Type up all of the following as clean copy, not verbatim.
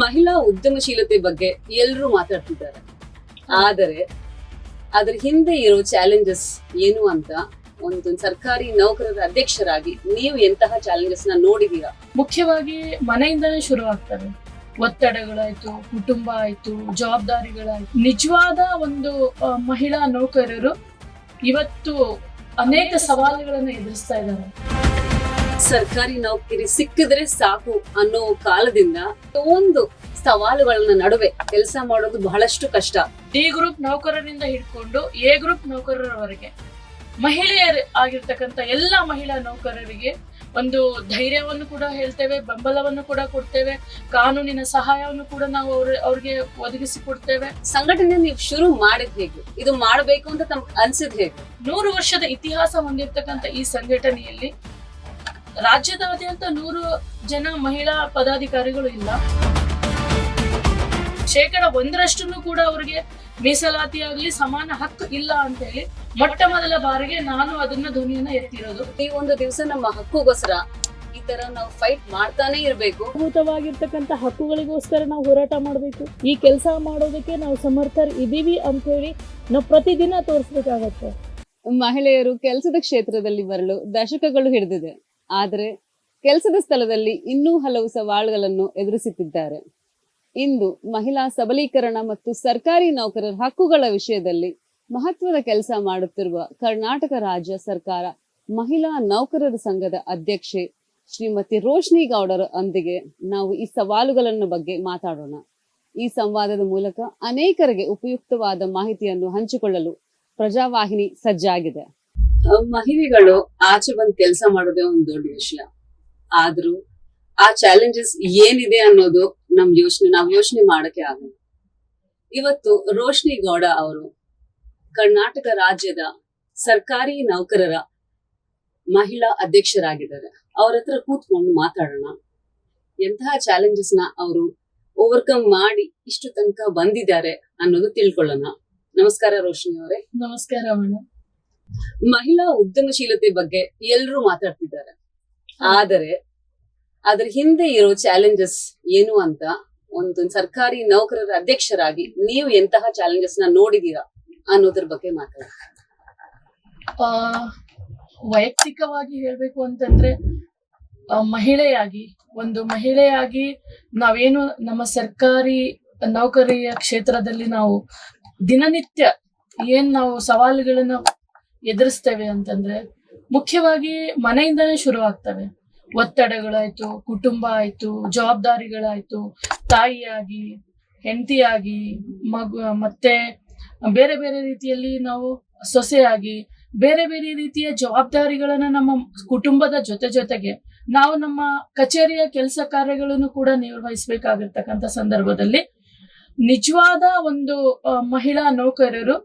ಮಹಿಳಾ ಉದ್ಯಮಶೀಲತೆ ಬಗ್ಗೆ ಎಲ್ಲರೂ ಮಾತಾಡ್ತಿದ್ದಾರೆ. ಆದರೆ ಅದ್ರ ಹಿಂದೆ ಇರೋ ಚಾಲೆಂಜಸ್ ಏನು ಅಂತ ಒಂದು ಸರ್ಕಾರಿ ನೌಕರರ ಅಧ್ಯಕ್ಷರಾಗಿ ನೀವು ಎಂತಹ ಚಾಲೆಂಜಸ್ ನ ನೋಡಿದೀರಾ? ಮುಖ್ಯವಾಗಿ ಮನೆಯಿಂದನೇ ಶುರು ಆಗ್ತವೆ. ಒತ್ತಡಗಳಾಯ್ತು, ಕುಟುಂಬ ಆಯ್ತು, ಜವಾಬ್ದಾರಿಗಳಾಯ್ತು. ನಿಜವಾದ ಒಂದು ಮಹಿಳಾ ನೌಕರರು ಇವತ್ತು ಅನೇಕ ಸವಾಲುಗಳನ್ನು ಎದುರಿಸ್ತಾ ಇದ್ದಾರೆ. ಸರ್ಕಾರಿ ನೌಕರಿ ಸಿಕ್ಕಿದ್ರೆ ಸಾಕು ಅನ್ನೋ ಕಾಲದಿಂದ ಒಂದು ಸವಾಲುಗಳನ್ನ ನಡುವೆ ಕೆಲಸ ಮಾಡೋದು ಬಹಳಷ್ಟು ಕಷ್ಟ. ಡಿ ಗ್ರೂಪ್ ನೌಕರರಿಂದ ಹಿಡ್ಕೊಂಡು ಎ ಗ್ರೂಪ್ ನೌಕರರವರೆಗೆ ಮಹಿಳೆಯರು ಆಗಿರ್ತಕ್ಕಂಥ ಎಲ್ಲ ಮಹಿಳಾ ನೌಕರರಿಗೆ ಒಂದು ಧೈರ್ಯವನ್ನು ಕೂಡ ಹೇಳ್ತೇವೆ, ಬೆಂಬಲವನ್ನು ಕೂಡ ಕೊಡ್ತೇವೆ, ಕಾನೂನಿನ ಸಹಾಯವನ್ನು ಕೂಡ ನಾವು ಅವ್ರಿಗೆ ಒದಗಿಸಿ ಕೊಡ್ತೇವೆ. ಸಂಘಟನೆ ನೀವು ಶುರು ಮಾಡಿದ್ ಹೇಗೆ? ಇದು ಮಾಡಬೇಕು ಅಂತ ತಮ್ಗೆ ಅನ್ಸಿದ್ ಹೇಗೆ? 100 ವರ್ಷದ ಇತಿಹಾಸ ಹೊಂದಿರತಕ್ಕಂಥ ಈ ಸಂಘಟನೆಯಲ್ಲಿ ರಾಜ್ಯದಾದ್ಯಂತ 100 ಜನ ಮಹಿಳಾ ಪದಾಧಿಕಾರಿಗಳು ಇಲ್ಲ. 1% ಕೂಡ ಅವರಿಗೆ ಮೀಸಲಾತಿ ಆಗ್ಲಿ ಸಮಾನ ಹಕ್ಕು ಇಲ್ಲ ಅಂತ ಹೇಳಿ ಮೊಟ್ಟ ಮೊದಲ ಬಾರಿಗೆ ನಾನು ಅದನ್ನ ಧ್ವನಿಯನ್ನ ಎತ್ತಿರೋದು. ಈ ಒಂದು ದಿವಸ ನಮ್ಮ ಹಕ್ಕುಗೋಸ್ಕರ ಈ ತರ ನಾವು ಫೈಟ್ ಮಾಡ್ತಾನೆ ಇರ್ಬೇಕು. ಮೂಲಭೂತವಾಗಿರ್ತಕ್ಕಂಥ ಹಕ್ಕುಗಳಿಗೋಸ್ಕರ ನಾವು ಹೋರಾಟ ಮಾಡಬೇಕು. ಈ ಕೆಲಸ ಮಾಡೋದಕ್ಕೆ ನಾವು ಸಮರ್ಥರು ಇದೀವಿ ಅಂತ ಹೇಳಿ ನಾವು ಪ್ರತಿದಿನ ತೋರಿಸ್ಬೇಕಾಗತ್ತೆ. ಮಹಿಳೆಯರು ಕೆಲಸದ ಕ್ಷೇತ್ರದಲ್ಲಿ ಬರಲು ದಶಕಗಳು ಹಿಡಿದಿದೆ. ಆದರೆ ಕೆಲಸದ ಸ್ಥಳದಲ್ಲಿ ಇನ್ನೂ ಹಲವು ಸವಾಲುಗಳನ್ನು ಎದುರಿಸುತ್ತಿದ್ದಾರೆ. ಇಂದು ಮಹಿಳಾ ಸಬಲೀಕರಣ ಮತ್ತು ಸರ್ಕಾರಿ ನೌಕರರ ಹಕ್ಕುಗಳ ವಿಷಯದಲ್ಲಿ ಮಹತ್ವದ ಕೆಲಸ ಮಾಡುತ್ತಿರುವ ಕರ್ನಾಟಕ ರಾಜ್ಯ ಸರ್ಕಾರ ಮಹಿಳಾ ನೌಕರರ ಸಂಘದ ಅಧ್ಯಕ್ಷೆ ಶ್ರೀಮತಿ ರೋಶ್ನಿ ಗೌಡರೊಂದಿಗೆ ನಾವು ಈ ಸವಾಲುಗಳನ್ನು ಬಗ್ಗೆ ಮಾತಾಡೋಣ. ಈ ಸಂವಾದದ ಮೂಲಕ ಅನೇಕರಿಗೆ ಉಪಯುಕ್ತವಾದ ಮಾಹಿತಿಯನ್ನು ಹಂಚಿಕೊಳ್ಳಲು ಪ್ರಜಾವಾಹಿನಿ ಸಜ್ಜಾಗಿದೆ. ಮಹಿಳೆಗಳು ಆಚೆ ಬಂದು ಕೆಲಸ ಮಾಡೋದೇ ಒಂದು ದೊಡ್ಡ ವಿಷಯ. ಆದ್ರೂ ಆ ಚಾಲೆಂಜಸ್ ಏನಿದೆ ಅನ್ನೋದು ನಾವ್ ಯೋಚನೆ ಮಾಡಕ್ಕೆ ಆಗಲ್ಲ. ಇವತ್ತು ರೋಶ್ನಿ ಗೌಡ ಅವರು ಕರ್ನಾಟಕ ರಾಜ್ಯದ ಸರ್ಕಾರಿ ನೌಕರರ ಮಹಿಳಾ ಅಧ್ಯಕ್ಷರಾಗಿದ್ದಾರೆ. ಅವ್ರ ಹತ್ರ ಕೂತ್ಕೊಂಡು ಮಾತಾಡೋಣ. ಎಂತಹ ಚಾಲೆಂಜಸ್ ನ ಅವರು ಓವರ್ಕಮ್ ಮಾಡಿ ಇಷ್ಟು ತನಕ ಬಂದಿದ್ದಾರೆ ಅನ್ನೋದು ತಿಳ್ಕೊಳ್ಳೋಣ. ನಮಸ್ಕಾರ ರೋಶ್ನಿ ಅವರೇ. ನಮಸ್ಕಾರ ಮೇಡಮ್. ಮಹಿಳಾ ಉದ್ಯಮಶೀಲತೆ ಬಗ್ಗೆ ಎಲ್ಲರೂ ಮಾತಾಡ್ತಿದ್ದಾರೆ. ಆದರೆ ಅದ್ರ ಹಿಂದೆ ಇರೋ ಚಾಲೆಂಜಸ್ ಏನು ಅಂತ ಒಂದು ಸರ್ಕಾರಿ ನೌಕರರ ಅಧ್ಯಕ್ಷರಾಗಿ ನೀವು ಎಂತಹ ಚಾಲೆಂಜಸ್ ನ ನೋಡಿದೀರಾ ಅನ್ನೋದ್ರ ಬಗ್ಗೆ ಮಾತಾಡಿ. ವೈಯಕ್ತಿಕವಾಗಿ ಹೇಳ್ಬೇಕು ಅಂತಂದ್ರೆ ಮಹಿಳೆಯಾಗಿ ನಾವೇನು ನಮ್ಮ ಸರ್ಕಾರಿ ನೌಕರಿಯ ಕ್ಷೇತ್ರದಲ್ಲಿ ನಾವು ದಿನನಿತ್ಯ ಏನ್ ನಾವು ಸವಾಲುಗಳನ್ನ ಎದುರಿಸ್ತೇವೆ ಅಂತಂದ್ರೆ ಮುಖ್ಯವಾಗಿ ಮನೆಯಿಂದನೇ ಶುರು ಆಗ್ತವೆ. ಒತ್ತಡಗಳಾಯ್ತು, ಕುಟುಂಬ ಆಯ್ತು, ಜವಾಬ್ದಾರಿಗಳಾಯ್ತು, ತಾಯಿಯಾಗಿ, ಹೆಂಡತಿಯಾಗಿ, ಮತ್ತೆ ಬೇರೆ ಬೇರೆ ರೀತಿಯಲ್ಲಿ ನಾವು ಸೊಸೆಯಾಗಿ ಬೇರೆ ಬೇರೆ ರೀತಿಯ ಜವಾಬ್ದಾರಿಗಳನ್ನ ನಮ್ಮ ಕುಟುಂಬದ ಜೊತೆಗೆ ನಾವು ನಮ್ಮ ಕಚೇರಿಯ ಕೆಲಸ ಕಾರ್ಯಗಳನ್ನು ಕೂಡ ನಿರ್ವಹಿಸಬೇಕಾಗಿರ್ತಕ್ಕಂಥ ಸಂದರ್ಭದಲ್ಲಿ ನಿಜವಾದ ಒಂದು ಮಹಿಳಾ ನೌಕರರು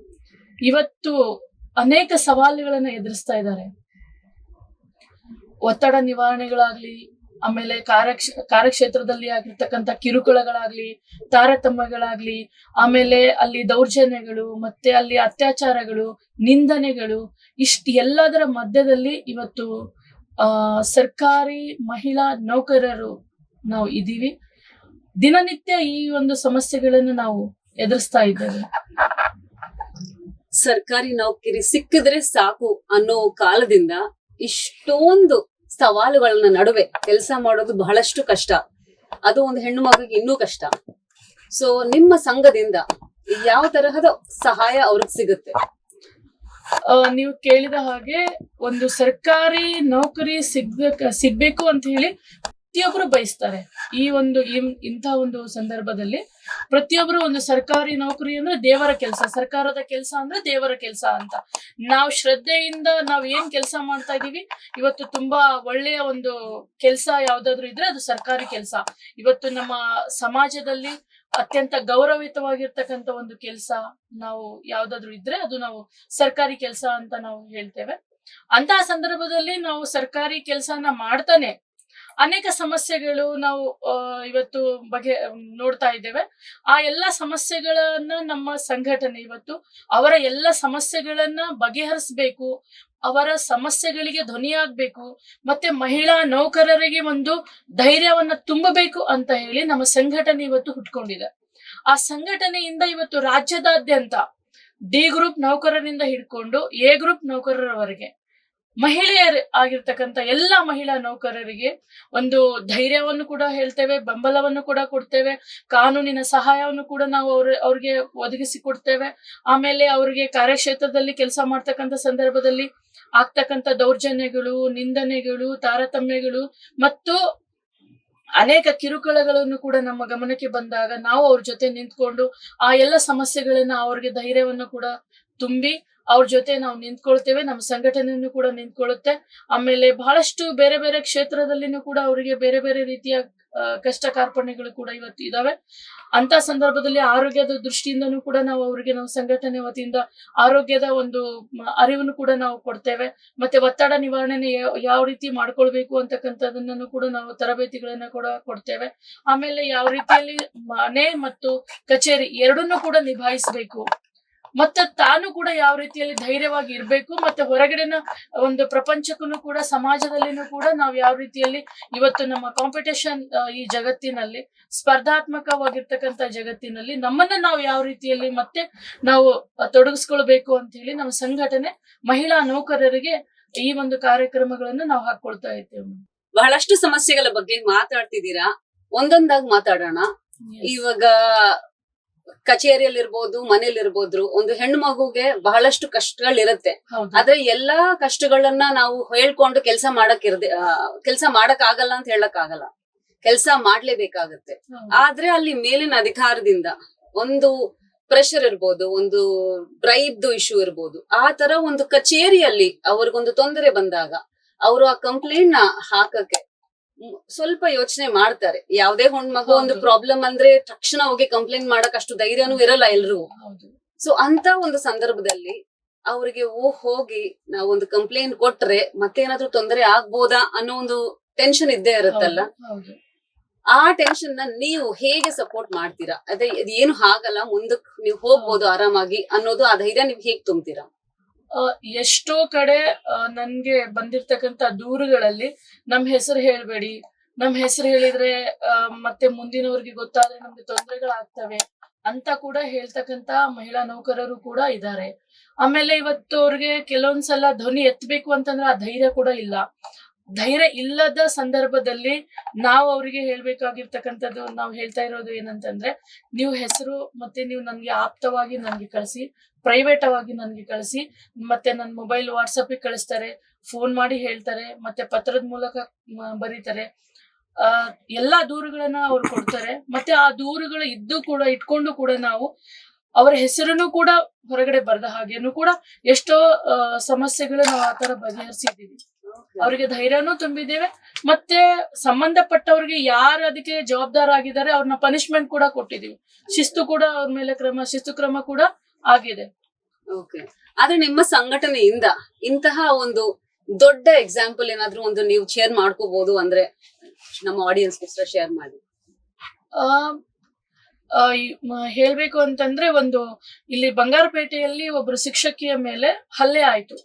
ಇವತ್ತು ಅನೇಕ ಸವಾಲುಗಳನ್ನ ಎದುರಿಸ್ತಾ ಇದ್ದಾರೆ. ಒತ್ತಡ ನಿವಾರಣೆಗಳಾಗ್ಲಿ, ಆಮೇಲೆ ಕಾರ್ಯಕ್ಷೇತ್ರದಲ್ಲಿ ಆಗಿರ್ತಕ್ಕಂಥ ಕಿರುಕುಳಗಳಾಗ್ಲಿ, ತಾರತಮ್ಯಗಳಾಗ್ಲಿ, ಆಮೇಲೆ ಅಲ್ಲಿ ದೌರ್ಜನ್ಯಗಳು, ಮತ್ತೆ ಅಲ್ಲಿ ಅತ್ಯಾಚಾರಗಳು, ನಿಂದನೆಗಳು, ಎಲ್ಲದರ ಮಧ್ಯದಲ್ಲಿ ಇವತ್ತು ಸರ್ಕಾರಿ ಮಹಿಳಾ ನೌಕರರು ನಾವು ಇದೀವಿ. ದಿನನಿತ್ಯ ಈ ಒಂದು ಸಮಸ್ಯೆಗಳನ್ನು ನಾವು ಎದುರಿಸ್ತಾ ಇದ್ದೇವೆ. ಸರ್ಕಾರಿ ನೌಕರಿ ಸಿಕ್ಕಿದ್ರೆ ಸಾಕು ಅನ್ನೋ ಕಾಲದಿಂದ ಇಷ್ಟೊಂದು ಸವಾಲುಗಳನ್ನ ನಡುವೆ ಕೆಲಸ ಮಾಡೋದು ಬಹಳಷ್ಟು ಕಷ್ಟ. ಅದು ಒಂದು ಹೆಣ್ಣು ಮಗುಗೆ ಇನ್ನೂ ಕಷ್ಟ. ಸೊ ನಿಮ್ಮ ಸಂಘದಿಂದ ಯಾವ ತರಹದ ಸಹಾಯ ಅವ್ರಿಗೆ ಸಿಗುತ್ತೆ? ನೀವು ಕೇಳಿದ ಹಾಗೆ ಒಂದು ಸರ್ಕಾರಿ ನೌಕರಿ ಸಿಗ್ಬೇಕು ಅಂತ ಹೇಳಿ ಪ್ರತಿಯೊಬ್ರು ಬಯಸ್ತಾರೆ. ಇಂಥ ಒಂದು ಸಂದರ್ಭದಲ್ಲಿ ಪ್ರತಿಯೊಬ್ರು ಒಂದು ಸರ್ಕಾರಿ ನೌಕರಿ ಅಂದ್ರೆ ದೇವರ ಕೆಲಸ, ಸರ್ಕಾರದ ಕೆಲಸ ಅಂದ್ರೆ ದೇವರ ಕೆಲಸ ಅಂತ ನಾವು ಶ್ರದ್ಧೆಯಿಂದ ನಾವ್ ಏನ್ ಕೆಲಸ ಮಾಡ್ತಾ ಇದೀವಿ. ಇವತ್ತು ತುಂಬಾ ಒಳ್ಳೆಯ ಒಂದು ಕೆಲಸ ಯಾವ್ದಾದ್ರು ಇದ್ರೆ ಅದು ಸರ್ಕಾರಿ ಕೆಲಸ. ಇವತ್ತು ನಮ್ಮ ಸಮಾಜದಲ್ಲಿ ಅತ್ಯಂತ ಗೌರವಿತವಾಗಿರ್ತಕ್ಕಂಥ ಒಂದು ಕೆಲಸ ನಾವು ಯಾವ್ದಾದ್ರು ಇದ್ರೆ ಅದು ನಾವು ಸರ್ಕಾರಿ ಕೆಲಸ ಅಂತ ನಾವು ಹೇಳ್ತೇವೆ. ಅಂತಹ ಸಂದರ್ಭದಲ್ಲಿ ನಾವು ಸರ್ಕಾರಿ ಕೆಲಸನ ಮಾಡ್ತಾನೆ ಅನೇಕ ಸಮಸ್ಯೆಗಳು ನಾವು ಇವತ್ತು ನೋಡ್ತಾ ಇದ್ದೇವೆ. ಆ ಎಲ್ಲ ಸಮಸ್ಯೆಗಳನ್ನ ನಮ್ಮ ಸಂಘಟನೆ ಇವತ್ತು ಅವರ ಎಲ್ಲ ಸಮಸ್ಯೆಗಳನ್ನ ಬಗೆಹರಿಸಬೇಕು, ಅವರ ಸಮಸ್ಯೆಗಳಿಗೆ ಧ್ವನಿಯಾಗಬೇಕು, ಮತ್ತೆ ಮಹಿಳಾ ನೌಕರರಿಗೆ ಒಂದು ಧೈರ್ಯವನ್ನ ತುಂಬಬೇಕು ಅಂತ ಹೇಳಿ ನಮ್ಮ ಸಂಘಟನೆ ಇವತ್ತು ಹುಟ್ಕೊಂಡಿದೆ. ಆ ಸಂಘಟನೆಯಿಂದ ಇವತ್ತು ರಾಜ್ಯದಾದ್ಯಂತ ಡಿ ಗ್ರೂಪ್ ನೌಕರರಿಂದ ಹಿಡ್ಕೊಂಡು ಎ ಗ್ರೂಪ್ ನೌಕರರವರೆಗೆ ಮಹಿಳೆಯರ ಆಗಿರ್ತಕ್ಕಂಥ ಎಲ್ಲ ಮಹಿಳಾ ನೌಕರರಿಗೆ ಒಂದು ಧೈರ್ಯವನ್ನು ಕೂಡ ಹೇಳ್ತೇವೆ, ಬೆಂಬಲವನ್ನು ಕೂಡ ಕೊಡ್ತೇವೆ, ಕಾನೂನಿನ ಸಹಾಯವನ್ನು ಕೂಡ ನಾವು ಅವ್ರಿಗೆ ಒದಗಿಸಿ ಕೊಡ್ತೇವೆ. ಆಮೇಲೆ ಅವ್ರಿಗೆ ಕಾರ್ಯಕ್ಷೇತ್ರದಲ್ಲಿ ಕೆಲಸ ಮಾಡ್ತಕ್ಕಂಥ ಸಂದರ್ಭದಲ್ಲಿ ಆಗ್ತಕ್ಕಂಥ ದೌರ್ಜನ್ಯಗಳು, ನಿಂದನೆಗಳು, ತಾರತಮ್ಯಗಳು ಮತ್ತು ಅನೇಕ ಕಿರುಕುಳಗಳನ್ನು ಕೂಡ ನಮ್ಮ ಗಮನಕ್ಕೆ ಬಂದಾಗ ನಾವು ಅವ್ರ ಜೊತೆ ನಿಂತ್ಕೊಂಡು ಆ ಎಲ್ಲ ಸಮಸ್ಯೆಗಳನ್ನ ಅವ್ರಿಗೆ ಧೈರ್ಯವನ್ನು ಕೂಡ ತುಂಬಿ ಅವ್ರ ಜೊತೆ ನಾವು ನಿಂತ್ಕೊಳ್ತೇವೆ. ನಮ್ಮ ಸಂಘಟನೆಯನ್ನು ಕೂಡ ನಿಂತ್ಕೊಳ್ಳುತ್ತೆ. ಆಮೇಲೆ ಬಹಳಷ್ಟು ಬೇರೆ ಬೇರೆ ಕ್ಷೇತ್ರದಲ್ಲಿನೂ ಕೂಡ ಅವರಿಗೆ ಬೇರೆ ಬೇರೆ ರೀತಿಯ ಕಷ್ಟ ಕಾರ್ಪಣ್ಯಗಳು ಕೂಡ ಇವತ್ತು ಇದಾವೆ. ಅಂತ ಸಂದರ್ಭದಲ್ಲಿ ಆರೋಗ್ಯದ ದೃಷ್ಟಿಯಿಂದನೂ ಕೂಡ ನಾವು ಅವರಿಗೆ ನಮ್ಮ ಸಂಘಟನೆ ವತಿಯಿಂದ ಆರೋಗ್ಯದ ಒಂದು ಅರಿವನ್ನು ಕೂಡ ನಾವು ಕೊಡ್ತೇವೆ. ಮತ್ತೆ ಒತ್ತಡ ನಿವಾರಣೆ ಯಾವ ರೀತಿ ಮಾಡ್ಕೊಳ್ಬೇಕು ಅಂತಕ್ಕಂಥದನ್ನು ಕೂಡ ನಾವು ತರಬೇತಿಗಳನ್ನ ಕೂಡ ಕೊಡ್ತೇವೆ. ಆಮೇಲೆ ಯಾವ ರೀತಿಯಲ್ಲಿ ಮನೆ ಮತ್ತು ಕಚೇರಿ ಎರಡನ್ನೂ ಕೂಡ ನಿಭಾಯಿಸಬೇಕು, ಮತ್ತೆ ತಾನು ಕೂಡ ಯಾವ ರೀತಿಯಲ್ಲಿ ಧೈರ್ಯವಾಗಿ ಇರ್ಬೇಕು, ಮತ್ತೆ ಹೊರಗಡೆನ ಒಂದು ಪ್ರಪಂಚಕ್ಕೂ ಕೂಡ ಸಮಾಜದಲ್ಲಿನೂ ಕೂಡ ನಾವು ಯಾವ ರೀತಿಯಲ್ಲಿ ಇವತ್ತು ನಮ್ಮ ಕಾಂಪಿಟೇಷನ್ ಈ ಜಗತ್ತಿನಲ್ಲಿ ಸ್ಪರ್ಧಾತ್ಮಕವಾಗಿರ್ತಕ್ಕಂಥ ಜಗತ್ತಿನಲ್ಲಿ ನಮ್ಮನ್ನ ನಾವು ಯಾವ ರೀತಿಯಲ್ಲಿ ಮತ್ತೆ ನಾವು ತೊಡಗಿಸ್ಕೊಳ್ಬೇಕು ಅಂತ ಹೇಳಿ ನಮ್ಮ ಸಂಘಟನೆ ಮಹಿಳಾ ನೌಕರರಿಗೆ ಈ ಒಂದು ಕಾರ್ಯಕ್ರಮಗಳನ್ನು ನಾವು ಹಾಕೊಳ್ತಾ ಇದ್ದೇವೆ. ಬಹಳಷ್ಟು ಸಮಸ್ಯೆಗಳ ಬಗ್ಗೆ ಮಾತಾಡ್ತಿದ್ದೀರಾ, ಒಂದೊಂದಾಗಿ ಮಾತಾಡೋಣ. ಇವಾಗ ಕಚೇರಿಯಲ್ಲಿರ್ಬೋದು, ಮನೇಲಿರ್ಬೋದು, ಒಂದು ಹೆಣ್ಣು ಮಗುಗೆ ಬಹಳಷ್ಟು ಕಷ್ಟಗಳಿರುತ್ತೆ. ಆದ್ರೆ ಎಲ್ಲಾ ಕಷ್ಟಗಳನ್ನ ನಾವು ಹೇಳ್ಕೊಂಡು ಕೆಲಸ ಮಾಡಕ್ ಆಗಲ್ಲ ಅಂತ ಹೇಳಕ್ ಆಗಲ್ಲ, ಕೆಲಸ ಮಾಡ್ಲೇಬೇಕಾಗತ್ತೆ. ಆದ್ರೆ ಅಲ್ಲಿ ಮೇಲಿನ ಅಧಿಕಾರದಿಂದ ಒಂದು ಪ್ರೆಷರ್ ಇರ್ಬೋದು, ಒಂದು ಬ್ರೈಬ್ದು ಇಶ್ಯೂ ಇರ್ಬೋದು, ಆ ತರ ಒಂದು ಕಚೇರಿಯಲ್ಲಿ ಅವ್ರಿಗೊಂದು ತೊಂದರೆ ಬಂದಾಗ ಅವರು ಆ ಕಂಪ್ಲೇಂಟ್ ನ ಹಾಕಕ್ಕೆ ಸ್ವಲ್ಪ ಯೋಚನೆ ಮಾಡ್ತಾರೆ. ಯಾವ್ದೇ ಹೆಣ್ಣು ಮಗು ಒಂದು ಪ್ರಾಬ್ಲಮ್ ಅಂದ್ರೆ ತಕ್ಷಣ ಹೋಗಿ ಕಂಪ್ಲೇಂಟ್ ಮಾಡಕ್ ಅಷ್ಟು ಧೈರ್ಯನೂ ಇರಲ್ಲ ಎಲ್ರಿಗೂ. ಸೊ ಅಂತ ಒಂದು ಸಂದರ್ಭದಲ್ಲಿ ಅವ್ರಿಗೆ ಹೋಗಿ ನಾವೊಂದು ಕಂಪ್ಲೇಂಟ್ ಕೊಟ್ರೆ ಮತ್ತೇನಾದ್ರೂ ತೊಂದರೆ ಆಗ್ಬೋದಾ ಅನ್ನೋ ಒಂದು ಟೆನ್ಷನ್ ಇದ್ದೇ ಇರುತ್ತಲ್ಲ. ಆ ಟೆನ್ಷನ್ ನ ನೀವು ಹೇಗೆ ಸಪೋರ್ಟ್ ಮಾಡ್ತೀರಾ? ಅದೇ ಏನು ಆಗಲ್ಲ, ಮುಂದಕ್ಕೆ ನೀವು ಹೋಗ್ಬೋದು ಆರಾಮಾಗಿ ಅನ್ನೋದು ಆ ಧೈರ್ಯ ನೀವು ಹೇಗ್ ತುಂಬ್ತೀರಾ? ಎಷ್ಟೋ ಕಡೆ ನನ್ಗೆ ಬಂದಿರ್ತಕ್ಕಂಥ ದೂರುಗಳಲ್ಲಿ ನಮ್ ಹೆಸರು ಹೇಳ್ಬೇಡಿ, ನಮ್ ಹೆಸರು ಹೇಳಿದ್ರೆ ಮತ್ತೆ ಮುಂದಿನವ್ರಿಗೆ ಗೊತ್ತಾದ್ರೆ ನಮ್ಗೆ ತೊಂದರೆಗಳಾಗ್ತವೆ ಅಂತ ಕೂಡ ಹೇಳ್ತಕ್ಕಂತ ಮಹಿಳಾ ನೌಕರರು ಕೂಡ ಇದ್ದಾರೆ. ಆಮೇಲೆ ಇವತ್ತು ಅವ್ರಿಗೆ ಕೆಲವೊಂದ್ಸಲ ಧ್ವನಿ ಎತ್ತಬೇಕು ಅಂತಂದ್ರೆ ಆ ಧೈರ್ಯ ಕೂಡ ಇಲ್ಲ. ಧೈರ್ಯ ಇಲ್ಲದ ಸಂದರ್ಭದಲ್ಲಿ ನಾವು ಅವ್ರಿಗೆ ಹೇಳ್ಬೇಕಾಗಿರ್ತಕ್ಕಂಥದ್ದು, ನಾವು ಹೇಳ್ತಾ ಇರೋದು ಏನಂತಂದ್ರೆ, ನೀವು ಹೆಸರು ಮತ್ತೆ ನೀವು ನನ್ಗೆ ಆಪ್ತವಾಗಿ ನನ್ಗೆ ಕಳಿಸಿ, ಪ್ರೈವೇಟ್ ಆಗಿ ನನ್ಗೆ ಕಳಿಸಿ, ಮತ್ತೆ ನನ್ನ ಮೊಬೈಲ್ ವಾಟ್ಸಪ್ ಕಳಿಸ್ತಾರೆ, ಫೋನ್ ಮಾಡಿ ಹೇಳ್ತಾರೆ, ಮತ್ತೆ ಪತ್ರದ ಮೂಲಕ ಬರೀತಾರೆ. ಎಲ್ಲಾ ದೂರುಗಳನ್ನ ಅವ್ರು ಕೊಡ್ತಾರೆ. ಮತ್ತೆ ಆ ದೂರುಗಳು ಇಟ್ಕೊಂಡು ಕೂಡ ನಾವು ಅವರ ಹೆಸರನ್ನು ಕೂಡ ಹೊರಗಡೆ ಬರೆದ ಹಾಗೇನು ಕೂಡ ಎಷ್ಟೋ ಸಮಸ್ಯೆಗಳು ನಾವು ಆತರ ಬಗೆಹರಿಸಿದ್ದೀವಿ. ಅವ್ರಿಗೆ ಧೈರ್ಯನೂ ತುಂಬಿದ್ದೇವೆ, ಮತ್ತೆ ಸಂಬಂಧಪಟ್ಟವ್ರಿಗೆ ಯಾರು ಅದಕ್ಕೆ ಜವಾಬ್ದಾರ ಆಗಿದ್ದಾರೆ ಅವ್ರನ್ನ ಪನಿಷ್ಮೆಂಟ್ ಕೂಡ ಕೊಟ್ಟಿದೀವಿ. ಶಿಸ್ತು ಕೂಡ ಅವ್ರ ಮೇಲೆ ಶಿಸ್ತು ಕ್ರಮ ಕೂಡ ಆಗಿದೆ. ಓಕೆ. ಆದ್ರೆ ನಿಮ್ಮ ಸಂಘಟನೆಯಿಂದ ಇಂತಹ ಒಂದು ದೊಡ್ಡ ಎಕ್ಸಾಂಪಲ್ ಏನಾದ್ರೂ ಒಂದು ನೀವು ಶೇರ್ ಮಾಡ್ಕೋಬಹುದು ಅಂದ್ರೆ ನಮ್ಮ ಆಡಿಯನ್ಸ್ಗೋಸ್ಕರ ಶೇರ್ ಮಾಡಿ. ಹೇಳ್ಬೇಕು ಅಂತಂದ್ರೆ, ಒಂದು ಇಲ್ಲಿ ಬಂಗಾರಪೇಟೆಯಲ್ಲಿ ಒಬ್ರು ಶಿಕ್ಷಕಿಯ ಮೇಲೆ ಹಲ್ಲೆ ಆಯ್ತು.